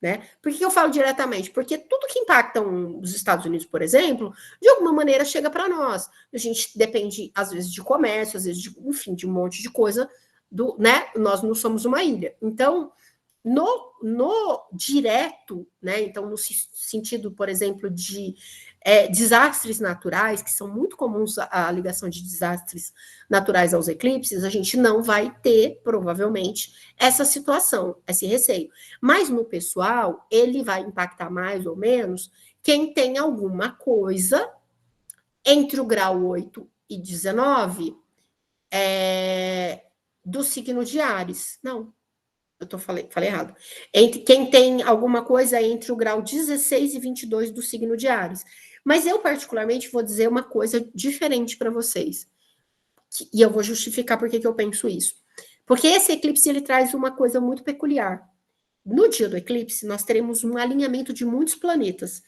né? Por que eu falo diretamente? Porque tudo que impacta os Estados Unidos, por exemplo, de alguma maneira chega para nós. A gente depende, às vezes, de comércio, às vezes, de um monte de coisa, né? Nós não somos uma ilha. Então, no direto, né? Então, no sentido, por exemplo, de desastres naturais, que são muito comuns a ligação de desastres naturais aos eclipses, a gente não vai ter, provavelmente, essa situação, esse receio. Mas no pessoal, ele vai impactar mais ou menos quem tem alguma coisa entre o grau 8 e 19 do signo de Áries. Não, falei errado. Quem tem alguma coisa entre o grau 16 e 22 do signo de Áries. Mas eu, particularmente, vou dizer uma coisa diferente para vocês. E eu vou justificar por que eu penso isso. Porque esse eclipse, ele traz uma coisa muito peculiar. No dia do eclipse, nós teremos um alinhamento de muitos planetas.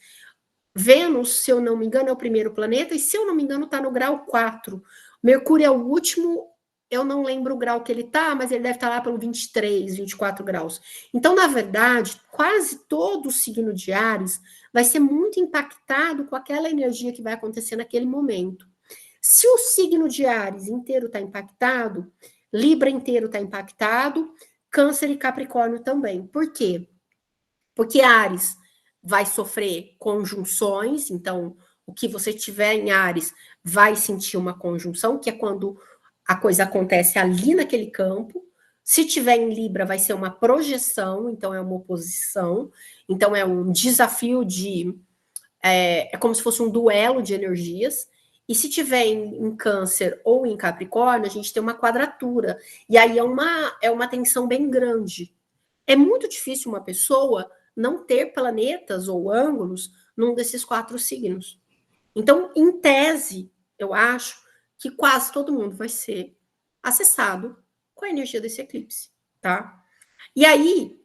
Vênus, se eu não me engano, é o primeiro planeta, e se eu não me engano, está no grau 4. Mercúrio é o último, eu não lembro o grau que ele está, mas ele deve estar lá pelo 23, 24 graus. Então, na verdade, quase todo o signo de Áries vai ser muito impactado com aquela energia que vai acontecer naquele momento. Se o signo de Áries inteiro está impactado, Libra inteiro está impactado, Câncer e Capricórnio também. Por quê? Porque Áries vai sofrer conjunções, então o que você tiver em Áries vai sentir uma conjunção, que é quando a coisa acontece ali naquele campo. Se tiver em Libra, vai ser uma projeção, então é uma oposição, então é um desafio de... É como se fosse um duelo de energias. E se tiver em Câncer ou em Capricórnio, a gente tem uma quadratura. E aí é uma tensão bem grande. É muito difícil uma pessoa não ter planetas ou ângulos num desses 4 signos. Então, em tese, eu acho que quase todo mundo vai ser acessado com a energia desse eclipse, tá? E aí,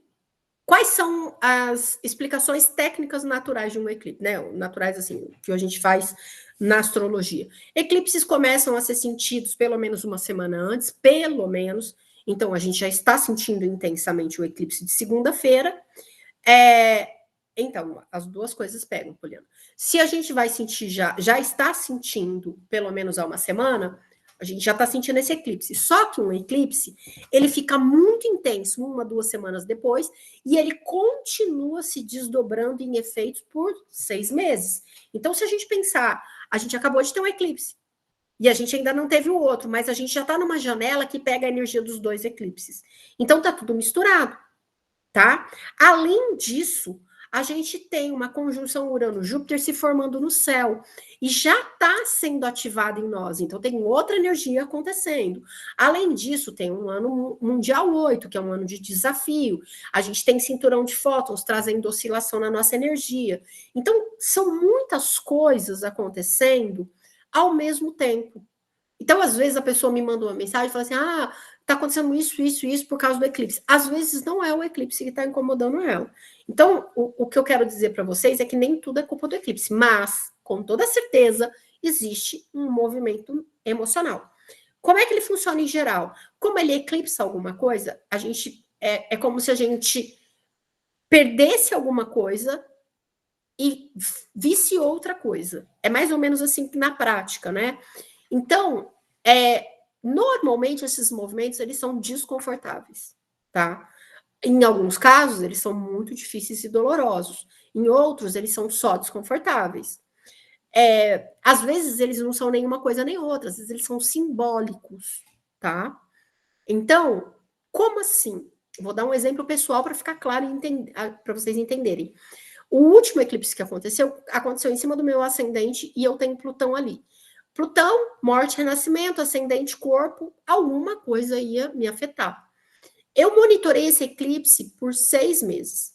quais são as explicações técnicas naturais de um eclipse, né? Naturais, assim, que a gente faz na astrologia. Eclipses começam a ser sentidos pelo menos uma semana antes, pelo menos. Então, a gente já está sentindo intensamente o eclipse de segunda-feira. Então, as duas coisas pegam, Poliana. Se a gente vai sentir já está sentindo pelo menos há uma semana, a gente já está sentindo esse eclipse. Só que um eclipse, ele fica muito intenso 1, 2 semanas depois, e ele continua se desdobrando em efeitos por 6 meses. Então, se a gente pensar, a gente acabou de ter um eclipse, e a gente ainda não teve o outro, mas a gente já está numa janela que pega a energia dos 2 eclipses. Então, tá tudo misturado, tá? Além disso, a gente tem uma conjunção Urano-Júpiter se formando no céu e já está sendo ativada em nós, então tem outra energia acontecendo. Além disso, tem um ano mundial 8, que é um ano de desafio. A gente tem cinturão de fótons trazendo oscilação na nossa energia. Então, são muitas coisas acontecendo ao mesmo tempo. Então, às vezes, a pessoa me manda uma mensagem e fala assim: ah, está acontecendo isso por causa do eclipse. Às vezes, não é o eclipse que está incomodando ela. Então, o que eu quero dizer para vocês é que nem tudo é culpa do eclipse, mas, com toda certeza, existe um movimento emocional. Como é que ele funciona em geral? Como ele eclipsa alguma coisa, a gente é como se a gente perdesse alguma coisa e visse outra coisa. É mais ou menos assim na prática, né? Então, normalmente esses movimentos eles são desconfortáveis, tá? Em alguns casos, eles são muito difíceis e dolorosos. Em outros, eles são só desconfortáveis. Às vezes, eles não são nenhuma coisa nem outra, às vezes eles são simbólicos, tá? Então, como assim? Vou dar um exemplo pessoal para ficar claro e para vocês entenderem. O último eclipse que aconteceu em cima do meu ascendente e eu tenho Plutão ali. Plutão, morte, renascimento, ascendente, corpo, alguma coisa ia me afetar. Eu monitorei esse eclipse por 6 meses,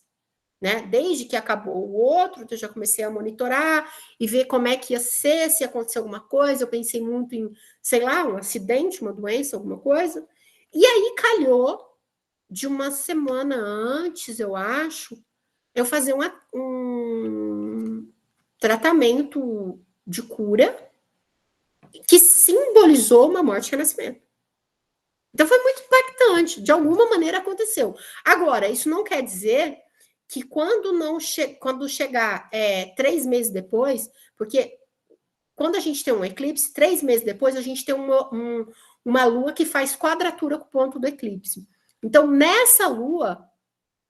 né? Desde que acabou o outro, eu já comecei a monitorar e ver como é que ia ser, se ia acontecer alguma coisa. Eu pensei muito em, sei lá, um acidente, uma doença, alguma coisa. E aí calhou de uma semana antes, eu acho, eu fazer um tratamento de cura que simbolizou uma morte e renascimento. Então foi muito impactante, de alguma maneira aconteceu. Agora, isso não quer dizer que quando chegar 3 meses depois, porque quando a gente tem um eclipse, 3 meses depois a gente tem uma lua que faz quadratura com o ponto do eclipse. Então, nessa lua,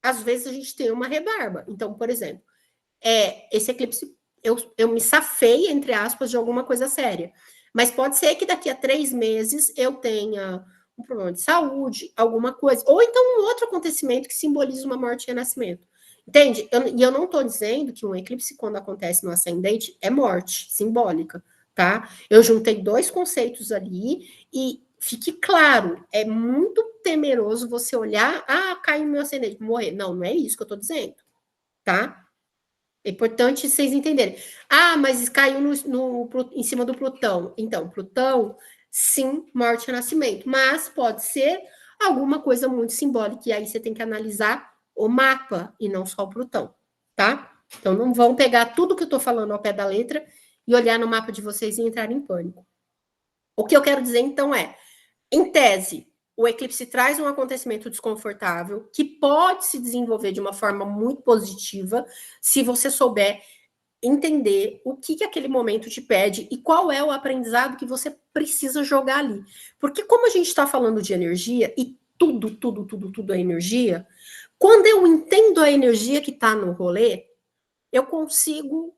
às vezes a gente tem uma rebarba. Então, por exemplo, esse eclipse, eu me safei, entre aspas, de alguma coisa séria. Mas pode ser que daqui a 3 meses eu tenha um problema de saúde, alguma coisa. Ou então um outro acontecimento que simboliza uma morte e renascimento. Entende? E eu não estou dizendo que um eclipse, quando acontece no ascendente, é morte simbólica, tá? Eu juntei 2 conceitos ali e fique claro, é muito temeroso você olhar, caiu meu ascendente, morrer. Não, não é isso que eu estou dizendo, tá? É importante vocês entenderem. Ah, mas caiu em cima do Plutão. Então, Plutão, sim, morte e renascimento. Mas pode ser alguma coisa muito simbólica. E aí você tem que analisar o mapa e não só o Plutão, tá? Então, não vão pegar tudo que eu estou falando ao pé da letra e olhar no mapa de vocês e entrar em pânico. O que eu quero dizer, então, é, em tese, o eclipse traz um acontecimento desconfortável que pode se desenvolver de uma forma muito positiva se você souber entender o que aquele momento te pede e qual é o aprendizado que você precisa jogar ali. Porque como a gente está falando de energia e tudo é energia, quando eu entendo a energia que está no rolê, eu consigo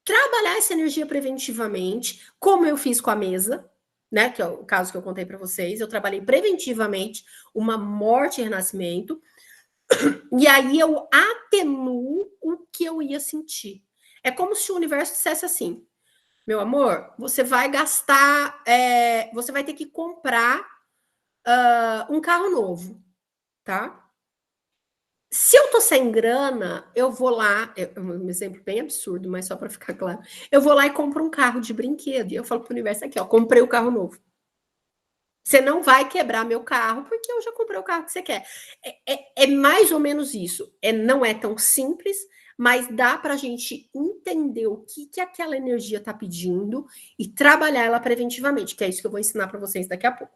trabalhar essa energia preventivamente, como eu fiz com a mesa, né, que é o caso que eu contei para vocês. Eu trabalhei preventivamente uma morte e renascimento, e aí eu atenuo o que eu ia sentir. É como se o universo dissesse assim: meu amor, você vai gastar, você vai ter que comprar um carro novo, tá? Se eu tô sem grana, eu vou lá, um exemplo bem absurdo, mas só para ficar claro, eu vou lá e compro um carro de brinquedo, e eu falo pro universo aqui, ó, comprei o carro novo. Você não vai quebrar meu carro, porque eu já comprei o carro que você quer. É mais ou menos isso. Não é tão simples, mas dá para a gente entender o que aquela energia está pedindo e trabalhar ela preventivamente, que é isso que eu vou ensinar para vocês daqui a pouco.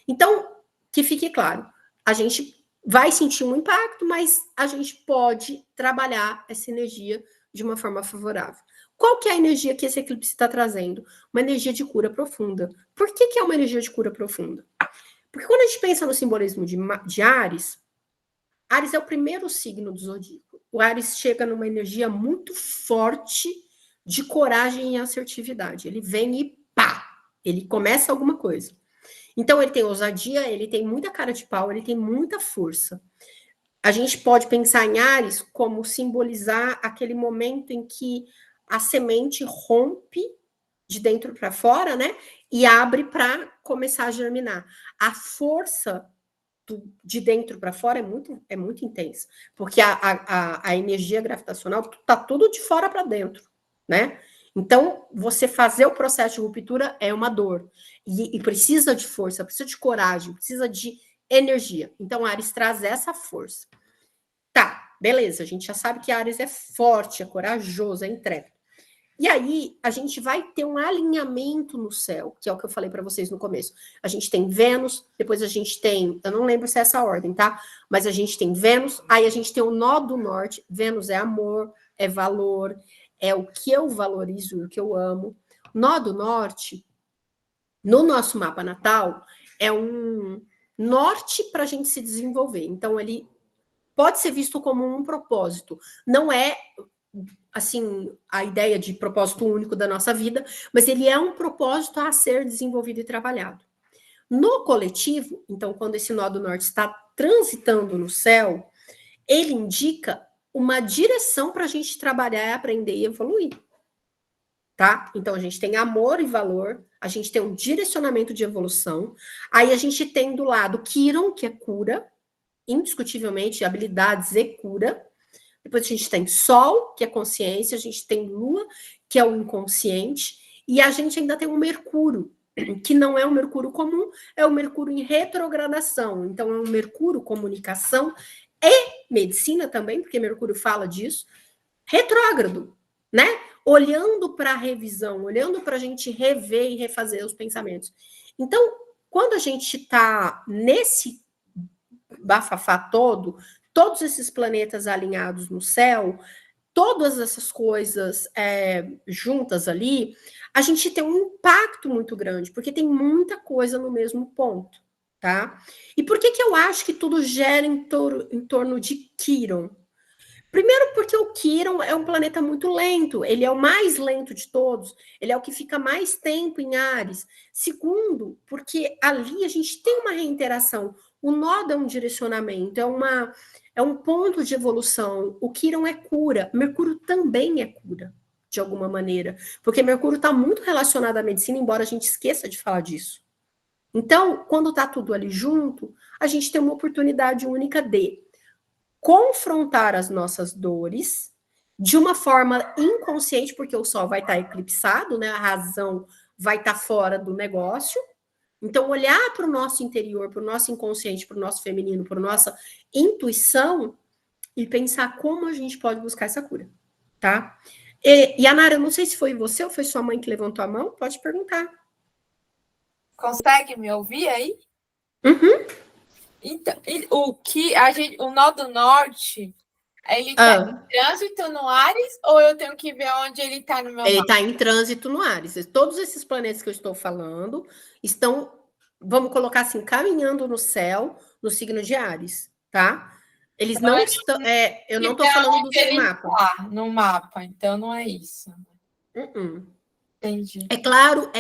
Então, que fique claro, a gente vai sentir um impacto, mas a gente pode trabalhar essa energia de uma forma favorável. Qual que é a energia que esse eclipse está trazendo? Uma energia de cura profunda. Por que é uma energia de cura profunda? Porque quando a gente pensa no simbolismo de Áries, Áries é o primeiro signo do zodíaco. O Áries chega numa energia muito forte de coragem e assertividade. Ele vem e pá! Ele começa alguma coisa. Então, ele tem ousadia, ele tem muita cara de pau, ele tem muita força. A gente pode pensar em Áries como simbolizar aquele momento em que a semente rompe de dentro para fora, né? E abre para começar a germinar. A força de dentro para fora é muito intensa, porque a energia gravitacional está tudo de fora para dentro, né? Então, você fazer o processo de ruptura é uma dor. E precisa de força, precisa de coragem, precisa de energia. Então, Áries traz essa força. Tá, beleza, a gente já sabe que Áries é forte, é corajoso, é intrépido. E aí, a gente vai ter um alinhamento no céu, que é o que eu falei para vocês no começo. A gente tem Vênus, depois a gente tem, eu não lembro se é essa ordem, tá? Mas a gente tem Vênus, aí a gente tem o nó do norte. Vênus é amor, é valor, é o que eu valorizo, o que eu amo. Nó do norte, no nosso mapa natal, é um norte para a gente se desenvolver. Então, ele pode ser visto como um propósito. Não é, assim, a ideia de propósito único da nossa vida, mas ele é um propósito a ser desenvolvido e trabalhado. No coletivo, então, quando esse nó do norte está transitando no céu, ele indica uma direção para a gente trabalhar, aprender e evoluir. Tá? Então, a gente tem amor e valor, a gente tem um direcionamento de evolução, aí a gente tem do lado Quiron, que é cura, indiscutivelmente, habilidades e cura. Depois a gente tem Sol, que é consciência, a gente tem Lua, que é o inconsciente, e a gente ainda tem o Mercúrio, que não é um Mercúrio comum, é o Mercúrio em retrogradação. Então, é um Mercúrio comunicação e medicina também, porque Mercúrio fala disso, retrógrado, né? Olhando para a revisão, olhando para a gente rever e refazer os pensamentos. Então, quando a gente está nesse bafafá todo, todos esses planetas alinhados no céu, todas essas coisas juntas ali, a gente tem um impacto muito grande, porque tem muita coisa no mesmo ponto, tá? E por que eu acho que tudo gira em torno de Quiron? Primeiro, porque o Quiron é um planeta muito lento, ele é o mais lento de todos, ele é o que fica mais tempo em Áries. Segundo, porque ali a gente tem uma reinteração, o nodo é um direcionamento, é um ponto de evolução. O Quiron é cura, Mercúrio também é cura, de alguma maneira, porque Mercúrio está muito relacionado à medicina, embora a gente esqueça de falar disso. Então, quando está tudo ali junto, a gente tem uma oportunidade única de confrontar as nossas dores de uma forma inconsciente, porque o Sol vai estar eclipsado, né? A razão vai estar fora do negócio. Então, olhar para o nosso interior, para o nosso inconsciente, para o nosso feminino, para a nossa intuição e pensar como a gente pode buscar essa cura, tá? E Anara, eu não sei se foi você ou foi sua mãe que levantou a mão, pode perguntar. Consegue me ouvir aí? Uhum. Então, o nó do norte, ele tá em trânsito no Áries ou eu tenho que ver onde ele está no meu Ele mapa? está em trânsito no Áries. Todos esses planetas que eu estou falando estão, vamos colocar assim, caminhando no céu, no signo de Áries, tá? Eles não estão. Eu não estou falando do seu mapa. Tá no mapa, então não é isso. Entendi. É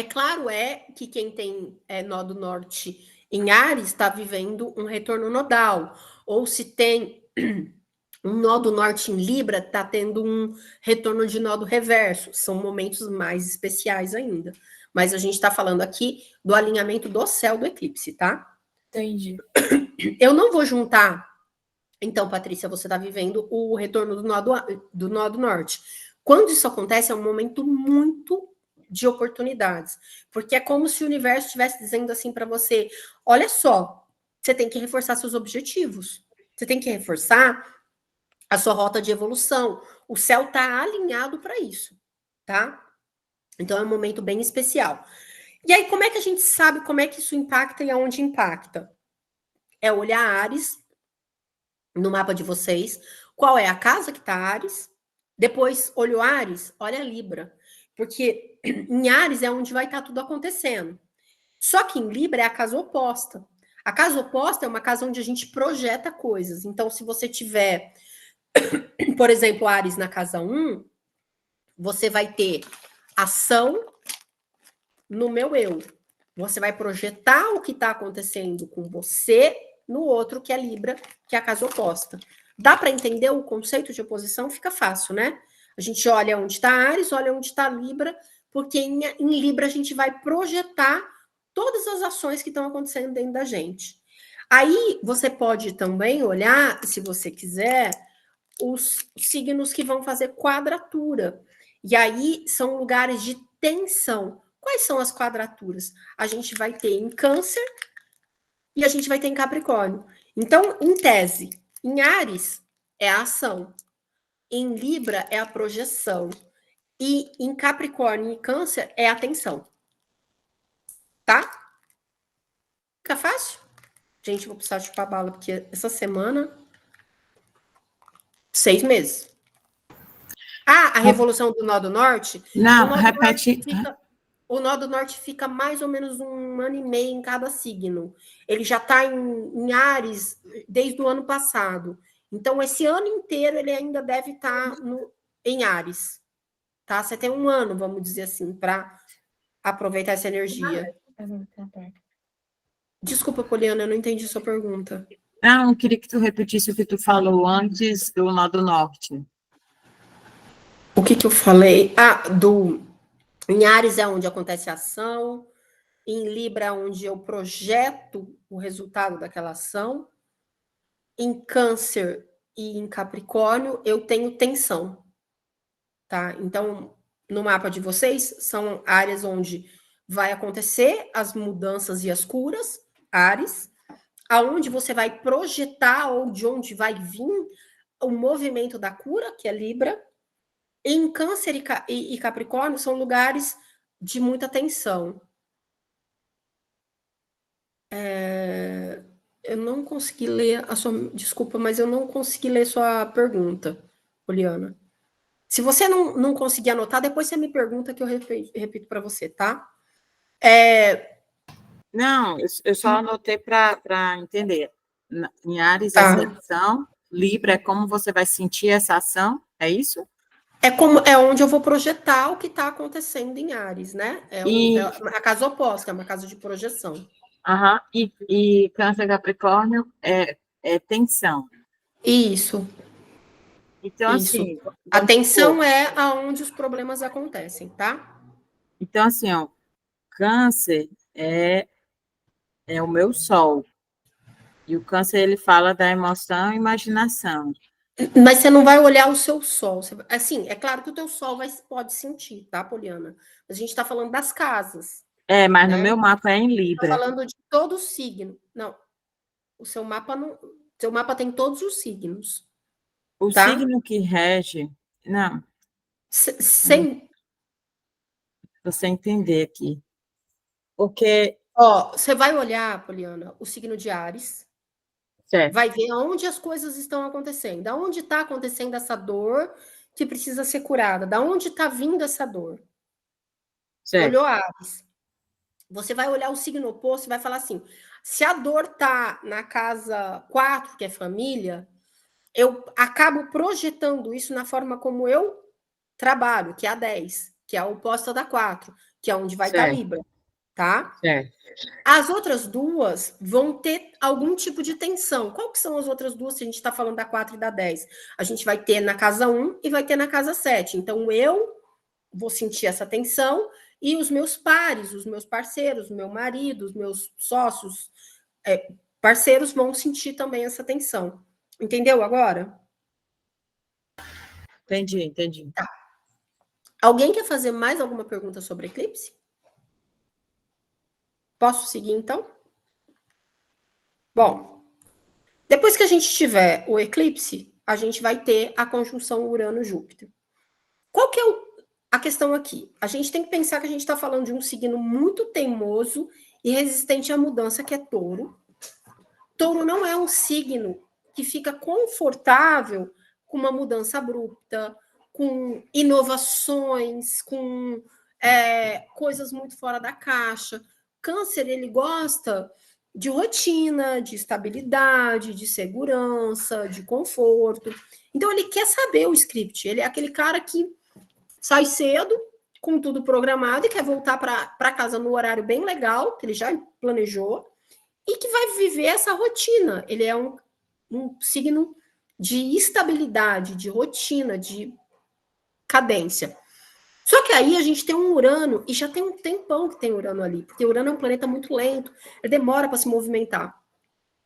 claro que quem tem nó do norte em Áries está vivendo um retorno nodal. Ou se tem um nó do norte em Libra, está tendo um retorno de nó do reverso. São momentos mais especiais ainda. Mas a gente está falando aqui do alinhamento do céu do eclipse, tá? Entendi. Eu não vou juntar. Então, Patrícia, você está vivendo o retorno do nó do norte. Quando isso acontece, é um momento muito de oportunidades. Porque é como se o universo estivesse dizendo assim para você: olha só, você tem que reforçar seus objetivos. Você tem que reforçar a sua rota de evolução. O céu está alinhado para isso, tá? Então é um momento bem especial. E aí, como é que a gente sabe como é que isso impacta e aonde impacta? É olhar Áries no mapa de vocês, qual é a casa que está Áries, depois olhou Áries, olha Libra, porque em Áries é onde vai estar tudo acontecendo. Só que em Libra é a casa oposta. A casa oposta é uma casa onde a gente projeta coisas. Então, se você tiver, por exemplo, Áries na casa 1, você vai ter ação no meu eu. Você vai projetar o que está acontecendo com você no outro, que é Libra, que é a casa oposta. Dá para entender o conceito de oposição? Fica fácil, né? A gente olha onde está Áries, olha onde está Libra, porque em Libra a gente vai projetar todas as ações que estão acontecendo dentro da gente. Aí você pode também olhar, se você quiser, os signos que vão fazer quadratura. E aí são lugares de tensão. Quais são as quadraturas? A gente vai ter em Câncer e a gente vai ter em Capricórnio. Então, em tese, em Áries é a ação, em Libra é a projeção e em Capricórnio e Câncer é a tensão. Tá? Fica fácil? Gente, vou precisar chupar bala, porque essa semana 6 meses. A revolução do nó do norte. Não, repete. O nó do norte fica mais ou menos 1 ano e meio em cada signo. Ele já está em Áries desde o ano passado. Então, esse ano inteiro ele ainda deve estar em Áries. Tá? Você tem 1 ano, vamos dizer assim, para aproveitar essa energia. Desculpa, Poliana, eu não entendi sua pergunta. Não, eu queria que tu repetisse o que tu falou antes do nó do norte. O que eu falei? Em Áries é onde acontece a ação, em Libra é onde eu projeto o resultado daquela ação, em Câncer e em Capricórnio eu tenho tensão, tá? Então, no mapa de vocês, são áreas onde vai acontecer as mudanças e as curas, Áries, aonde você vai projetar ou de onde vai vir o movimento da cura, que é Libra. Em Câncer e Capricórnio são lugares de muita tensão. Eu não consegui ler a sua... Desculpa, mas eu não consegui ler sua pergunta, Poliana. Se você não conseguir anotar, depois você me pergunta que eu repito para você, tá? Não, eu só anotei para entender. Em Áries, Tá. essa ação, Libra é como você vai sentir essa ação, é isso? É onde eu vou projetar o que está acontecendo em Áries, né? É a casa oposta, é uma casa de projeção. E Câncer Capricórnio é tensão. Isso. Então, Isso. assim... A tensão é aonde os problemas acontecem, tá? Então, assim, ó, Câncer é o meu sol. E o Câncer, ele fala da emoção e imaginação. Mas você não vai olhar o seu sol. Assim, é claro que o teu sol pode sentir, tá, Poliana? Mas a gente está falando das casas. Mas no né? meu mapa é em Está Libra. falando de todo o signo. Não, o seu mapa não. Seu mapa tem todos os signos. O tá? signo que rege. Não, Sem. você entender aqui. Porque. Ó, você vai olhar, Poliana, o signo de Áries. Certo. Vai ver aonde as coisas estão acontecendo. Da onde está acontecendo essa dor que precisa ser curada. Da onde está vindo essa dor. Certo. Olhou Áries. Você vai olhar o signo oposto e vai falar assim: se a dor tá na casa 4, que é família, eu acabo projetando isso na forma como eu trabalho, que é a 10, que é a oposta da 4, que é onde vai estar Libra, tá? Certo. As outras duas vão ter algum tipo de tensão. Qual que são as outras duas se a gente está falando da 4 e da 10? A gente vai ter na casa 1 e vai ter na casa 7. Então, eu vou sentir essa tensão e os meus pares, os meus parceiros, meu marido, os meus sócios, parceiros vão sentir também essa tensão. Entendeu agora? Entendi. Tá. Alguém quer fazer mais alguma pergunta sobre eclipse? Posso seguir, então? Bom, depois que a gente tiver o eclipse, a gente vai ter a conjunção Urano-Júpiter. Qual que é a questão aqui? A gente tem que pensar que a gente está falando de um signo muito teimoso e resistente à mudança, que é Touro. Touro não é um signo que fica confortável com uma mudança abrupta, com inovações, com coisas muito fora da caixa. Câncer, ele gosta de rotina, de estabilidade, de segurança, de conforto. Então, ele quer saber o script. Ele é aquele cara que sai cedo, com tudo programado, e quer voltar para casa no horário bem legal, que ele já planejou, e que vai viver essa rotina. Ele é um signo de estabilidade, de rotina, de cadência. Só que aí a gente tem um Urano, e já tem um tempão que tem Urano ali, porque Urano é um planeta muito lento, ele demora para se movimentar.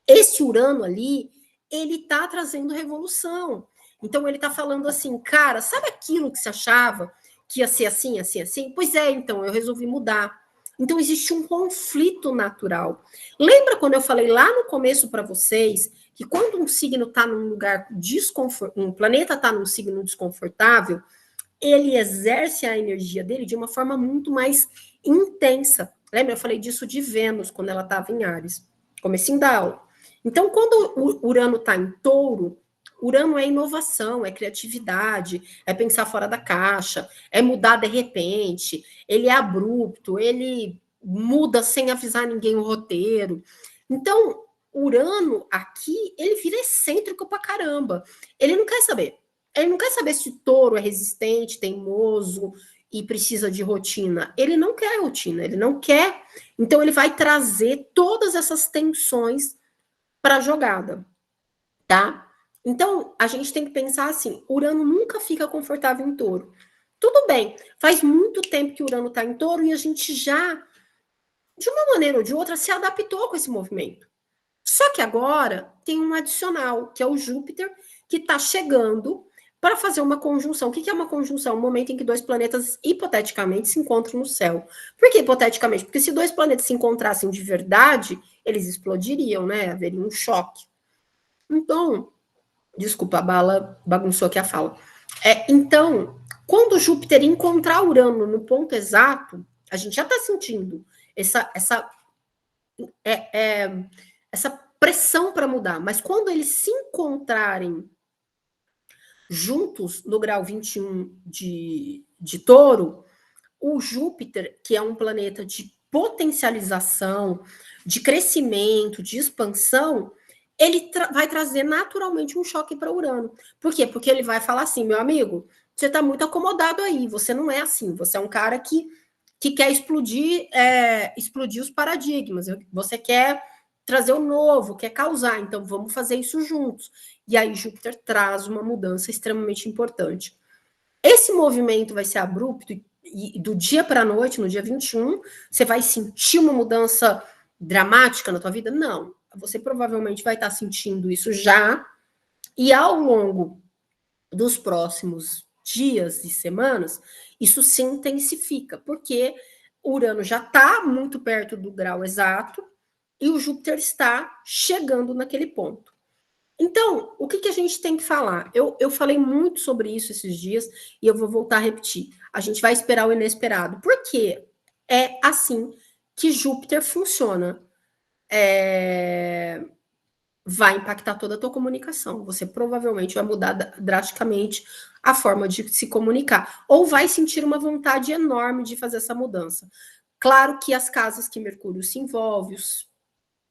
Esse Urano ali, ele está trazendo revolução. Então ele está falando assim, cara, sabe aquilo que você achava que ia ser assim, assim, assim? Pois é, então, eu resolvi mudar. Então existe um conflito natural. Lembra quando eu falei lá no começo para vocês que quando um signo está num lugar desconfortável, um planeta está num signo desconfortável, ele exerce a energia dele de uma forma muito mais intensa. Lembra? Eu falei disso de Vênus, quando ela estava em Áries. Comecinho da aula. Então, quando o Urano está em Touro, Urano é inovação, é criatividade, é pensar fora da caixa, é mudar de repente, ele é abrupto, ele muda sem avisar ninguém o roteiro. Então, Urano aqui, ele vira excêntrico pra caramba. Ele não quer saber. Ele não quer saber se o Touro é resistente, teimoso e precisa de rotina. Ele não quer rotina, ele não quer. Então, ele vai trazer todas essas tensões para a jogada, tá? Então, a gente tem que pensar assim, Urano nunca fica confortável em Touro. Tudo bem, faz muito tempo que Urano está em Touro e a gente já, de uma maneira ou de outra, se adaptou com esse movimento. Só que agora tem um adicional, que é o Júpiter, que está chegando para fazer uma conjunção. O que é uma conjunção? Um momento em que dois planetas, hipoteticamente, se encontram no céu. Por que hipoteticamente? Porque se dois planetas se encontrassem de verdade, eles explodiriam, né? Haveria um choque. Então, desculpa, a bala bagunçou aqui a fala. Então, quando Júpiter encontrar Urano no ponto exato, a gente já está sentindo essa pressão para mudar. Mas quando eles se encontrarem juntos no grau 21 de Touro, o Júpiter, que é um planeta de potencialização, de crescimento, de expansão, ele vai trazer naturalmente um choque para Urano. Por quê? Porque ele vai falar assim, meu amigo, você está muito acomodado aí, você não é assim, você é um cara que quer explodir os paradigmas, você quer trazer o novo, quer causar, então vamos fazer isso juntos. E aí Júpiter traz uma mudança extremamente importante. Esse movimento vai ser abrupto e do dia para a noite, no dia 21, você vai sentir uma mudança dramática na tua vida? Não. Você provavelmente vai estar sentindo isso já E ao longo dos próximos dias e semanas, isso se intensifica, porque Urano já está muito perto do grau exato e o Júpiter está chegando naquele ponto. Então, o que a gente tem que falar? Eu falei muito sobre isso esses dias e eu vou voltar a repetir. A gente vai esperar o inesperado, porque é assim que Júpiter funciona. Vai impactar toda a tua comunicação. Você provavelmente vai mudar drasticamente a forma de se comunicar. Ou vai sentir uma vontade enorme de fazer essa mudança. Claro que as casas que Mercúrio se envolve, os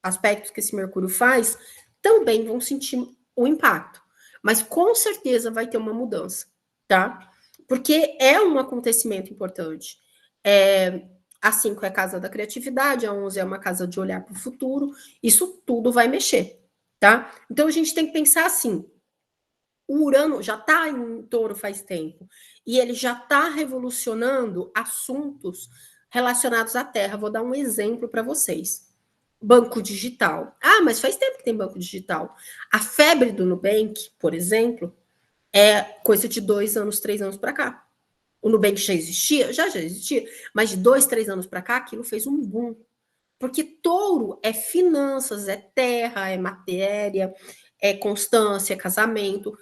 aspectos que esse Mercúrio faz, também vão sentir o impacto. Mas com certeza vai ter uma mudança, tá? Porque é um acontecimento importante. A 5 é a casa da criatividade, a 11 é uma casa de olhar para o futuro. Isso tudo vai mexer, tá? Então a gente tem que pensar assim: o Urano já está em Touro faz tempo e ele já está revolucionando assuntos relacionados à Terra. Vou dar um exemplo para vocês. Banco digital. Ah, mas faz tempo que tem banco digital. A febre do Nubank, por exemplo, é coisa de 2 anos, 3 anos para cá. O Nubank já existia? Já existia. Mas de 2, 3 anos para cá, aquilo fez um boom. Porque Touro é finanças, é terra, é matéria, é constância, é casamento.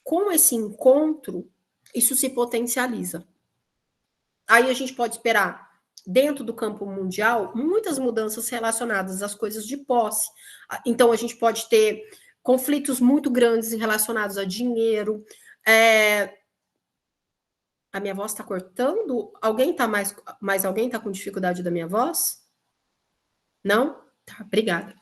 Com esse encontro, isso se potencializa. Aí a gente pode esperar, dentro do campo mundial, muitas mudanças relacionadas às coisas de posse. Então, a gente pode ter conflitos muito grandes relacionados a dinheiro. A minha voz está cortando? Alguém está mais alguém está com dificuldade da minha voz? Não? Tá, obrigada.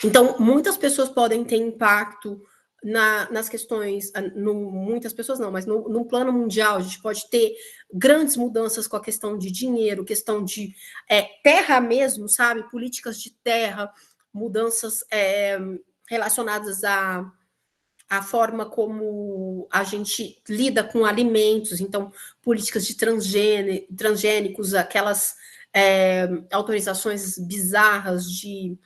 Então, muitas pessoas podem ter impacto nas questões, muitas pessoas não, mas no plano mundial, a gente pode ter grandes mudanças com a questão de dinheiro, questão de terra mesmo, sabe? Políticas de terra, mudanças relacionadas à forma como a gente lida com alimentos, então, políticas de transgênicos, aquelas autorizações bizarras de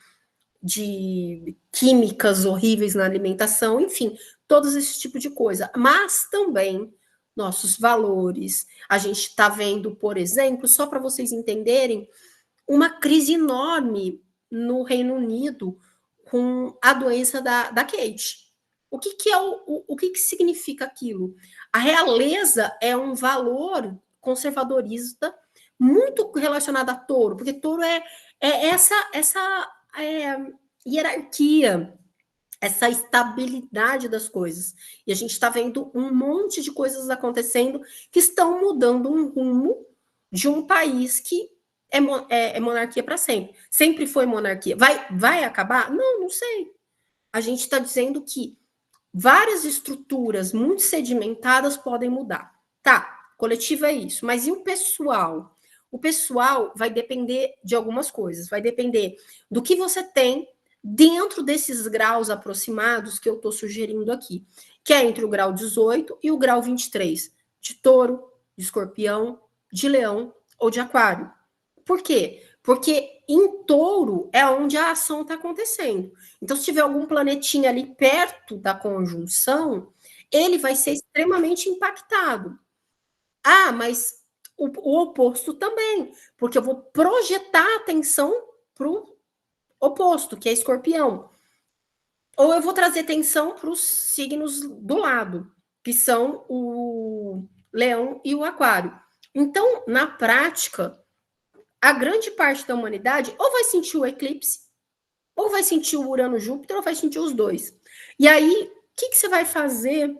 químicas horríveis na alimentação, enfim, todos esse tipo de coisa. Mas também nossos valores. A gente está vendo, por exemplo, só para vocês entenderem, uma crise enorme no Reino Unido com a doença da Kate. O que que significa aquilo? A realeza é um valor conservadorista muito relacionado a Touro, porque Touro é essa hierarquia, essa estabilidade das coisas. E a gente está vendo um monte de coisas acontecendo que estão mudando um rumo de um país que é monarquia para sempre. Sempre foi monarquia. Vai acabar? Não sei. A gente está dizendo que várias estruturas muito sedimentadas podem mudar. Tá, coletiva é isso. Mas e o pessoal? O pessoal vai depender de algumas coisas. Vai depender do que você tem dentro desses graus aproximados que eu estou sugerindo aqui, que é entre o grau 18 e o grau 23, de Touro, de Escorpião, de Leão ou de Aquário. Por quê? Porque em Touro é onde a ação está acontecendo. Então, se tiver algum planetinha ali perto da conjunção, ele vai ser extremamente impactado. Ah, mas o oposto também, porque eu vou projetar a atenção para o oposto, que é Escorpião. Ou eu vou trazer atenção para os signos do lado, que são o Leão e o Aquário. Então, na prática, a grande parte da humanidade ou vai sentir o eclipse, ou vai sentir o Urano-Júpiter, ou vai sentir os dois. E aí, o que você vai fazer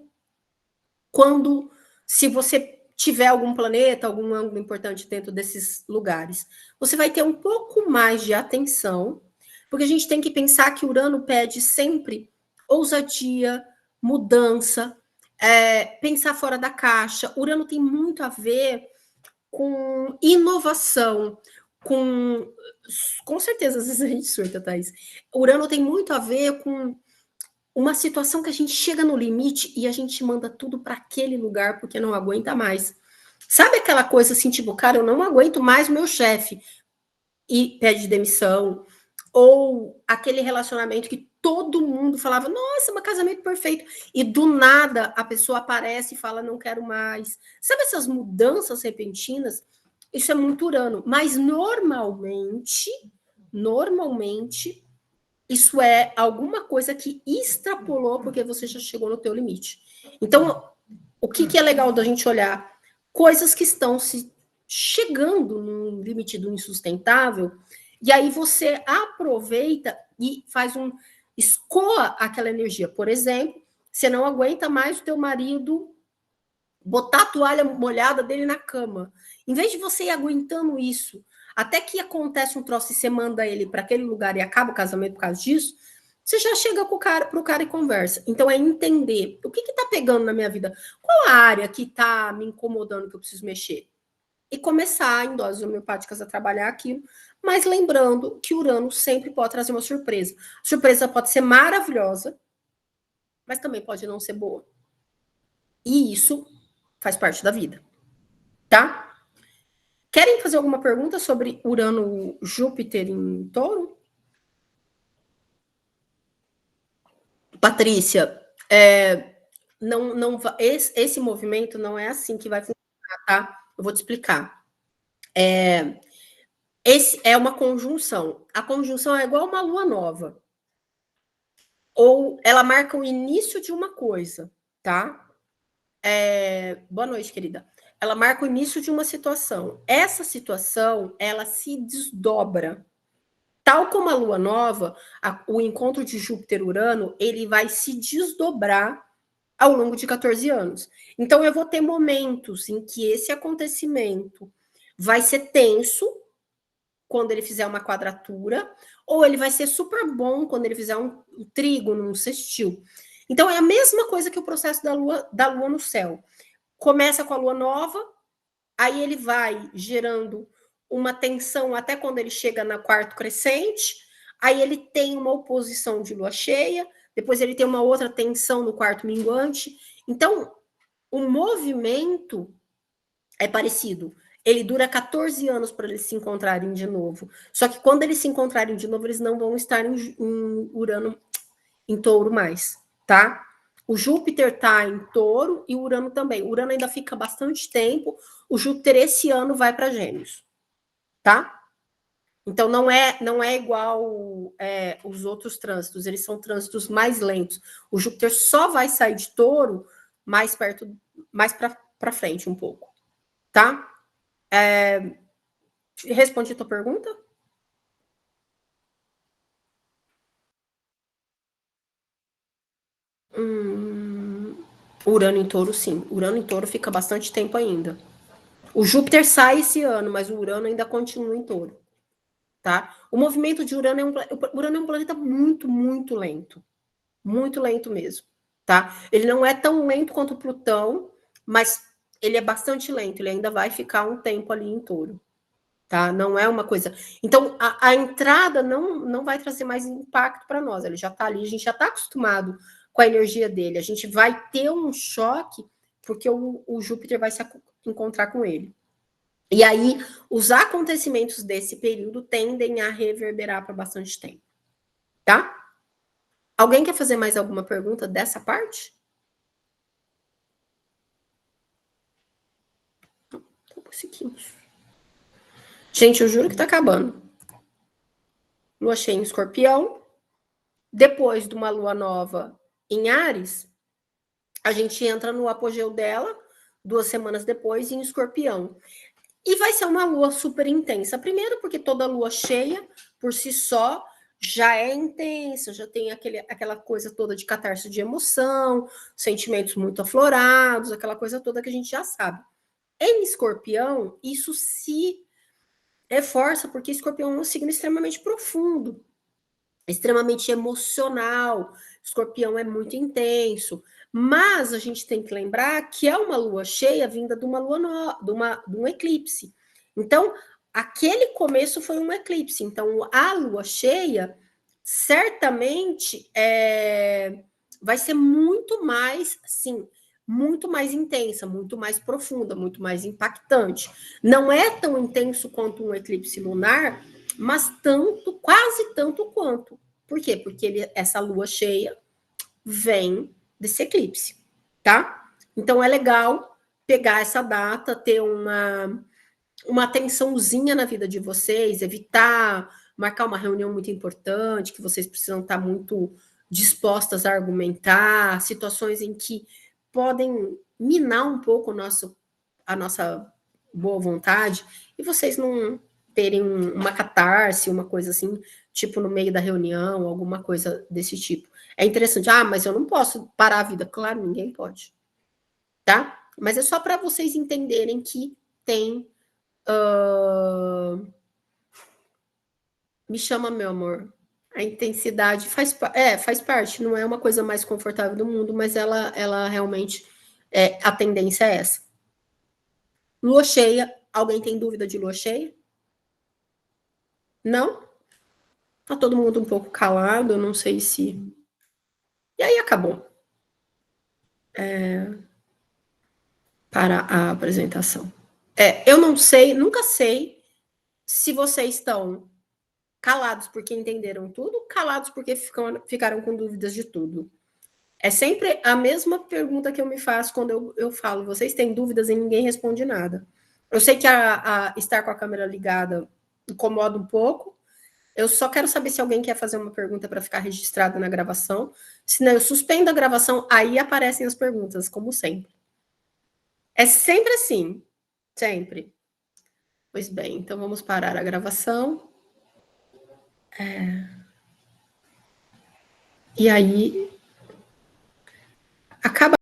se você tiver algum planeta, algum ângulo importante dentro desses lugares? Você vai ter um pouco mais de atenção, porque a gente tem que pensar que Urano pede sempre ousadia, mudança, pensar fora da caixa. Urano tem muito a ver com inovação, com certeza, às vezes a gente surta, Thaís. Urano tem muito a ver com uma situação que a gente chega no limite e a gente manda tudo para aquele lugar porque não aguenta mais. Sabe aquela coisa assim, tipo, cara, eu não aguento mais o meu chefe e pede demissão, ou aquele relacionamento que todo mundo falava, nossa, um casamento perfeito. E do nada a pessoa aparece e fala, não quero mais. Sabe essas mudanças repentinas? Isso é muito Urano. Mas normalmente, isso é alguma coisa que extrapolou porque você já chegou no teu limite. Então, o que é legal da gente olhar? Coisas que estão se chegando no limite do insustentável, e aí você aproveita e escoa aquela energia. Por exemplo, você não aguenta mais o teu marido botar a toalha molhada dele na cama. Em vez de você ir aguentando isso, até que acontece um troço e você manda ele para aquele lugar e acaba o casamento por causa disso, você já chega pro cara e conversa. Então, é entender o que está pegando na minha vida. Qual a área que está me incomodando que eu preciso mexer? E começar, em doses homeopáticas, a trabalhar aquilo, mas lembrando que Urano sempre pode trazer uma surpresa. A surpresa pode ser maravilhosa, mas também pode não ser boa. E isso faz parte da vida. Tá? Querem fazer alguma pergunta sobre Urano, Júpiter em Touro? Patrícia, esse movimento não é assim que vai funcionar, tá? Eu vou te explicar. Esse é uma conjunção. A conjunção é igual uma lua nova. Ou ela marca o início de uma coisa, tá? Boa noite, querida. Ela marca o início de uma situação. Essa situação, ela se desdobra. Tal como a lua nova, o encontro de Júpiter-Urano, ele vai se desdobrar ao longo de 14 anos. Então, eu vou ter momentos em que esse acontecimento vai ser tenso, quando ele fizer uma quadratura, ou ele vai ser super bom quando ele fizer um trígono, um sextil. Então, é a mesma coisa que o processo da lua no céu. Começa com a lua nova, aí ele vai gerando uma tensão até quando ele chega no quarto crescente, aí ele tem uma oposição de lua cheia, depois ele tem uma outra tensão no quarto minguante. Então, o movimento é parecido. Ele dura 14 anos para eles se encontrarem de novo. Só que quando eles se encontrarem de novo, eles não vão estar em Urano, em Touro mais, tá? O Júpiter está em Touro e o Urano também. O Urano ainda fica bastante tempo. O Júpiter esse ano vai para Gêmeos, tá? Então não é igual os outros trânsitos. Eles são trânsitos mais lentos. O Júpiter só vai sair de Touro mais para frente um pouco, tá? Respondi a tua pergunta? Urano em Touro, sim. Urano em Touro fica bastante tempo ainda. O Júpiter sai esse ano, mas o Urano ainda continua em Touro. Tá? O movimento de Urano é um planeta muito, muito lento. Muito lento mesmo. Tá? Ele não é tão lento quanto o Plutão, mas ele é bastante lento. Ele ainda vai ficar um tempo ali em Touro. Tá? Não é uma coisa. Então, a entrada não vai trazer mais impacto para nós. Ele já está ali, a gente já está acostumado com a energia dele. A gente vai ter um choque porque o Júpiter vai se encontrar com ele. E aí, os acontecimentos desse período tendem a reverberar para bastante tempo. Tá? Alguém quer fazer mais alguma pergunta dessa parte? Então, seguimos. Gente, eu juro que tá acabando. Lua cheia em Escorpião. Depois de uma lua nova em Áries, a gente entra no apogeu dela, 2 semanas depois, em Escorpião. E vai ser uma lua super intensa. Primeiro, porque toda lua cheia, por si só, já é intensa, já tem aquela coisa toda de catarse de emoção, sentimentos muito aflorados, aquela coisa toda que a gente já sabe. Em Escorpião, isso se reforça, porque Escorpião é um signo extremamente profundo, extremamente emocional. Escorpião é muito intenso, mas a gente tem que lembrar que é uma lua cheia vinda de uma lua de um eclipse. Então, aquele começo foi um eclipse. Então, a lua cheia certamente vai ser muito mais, sim, muito mais intensa, muito mais profunda, muito mais impactante. Não é tão intenso quanto um eclipse lunar, mas quase tanto quanto, Por quê? Porque essa lua cheia vem desse eclipse, tá? Então é legal pegar essa data, ter uma atençãozinha na vida de vocês, evitar marcar uma reunião muito importante, que vocês precisam estar muito dispostas a argumentar, situações em que podem minar um pouco a nossa boa vontade, e vocês não terem uma catarse, uma coisa assim, tipo no meio da reunião, alguma coisa desse tipo. É interessante, mas eu não posso parar a vida. Claro, ninguém pode, tá? Mas é só para vocês entenderem que tem... Me chama, meu amor. A intensidade faz parte, não é uma coisa mais confortável do mundo, mas ela realmente, a tendência é essa. Lua cheia, alguém tem dúvida de lua cheia? Não? Tá todo mundo um pouco calado, eu não sei se... E aí acabou. Para a apresentação. Eu não sei, nunca sei se vocês estão calados porque entenderam tudo, calados porque ficaram com dúvidas de tudo. É sempre a mesma pergunta que eu me faço quando eu falo, vocês têm dúvidas e ninguém responde nada. Eu sei que estar com a câmera ligada incomoda um pouco, eu só quero saber se alguém quer fazer uma pergunta para ficar registrada na gravação, senão eu suspendo a gravação, aí aparecem as perguntas, como sempre. É sempre assim, sempre. Pois bem, então vamos parar a gravação. E aí, acaba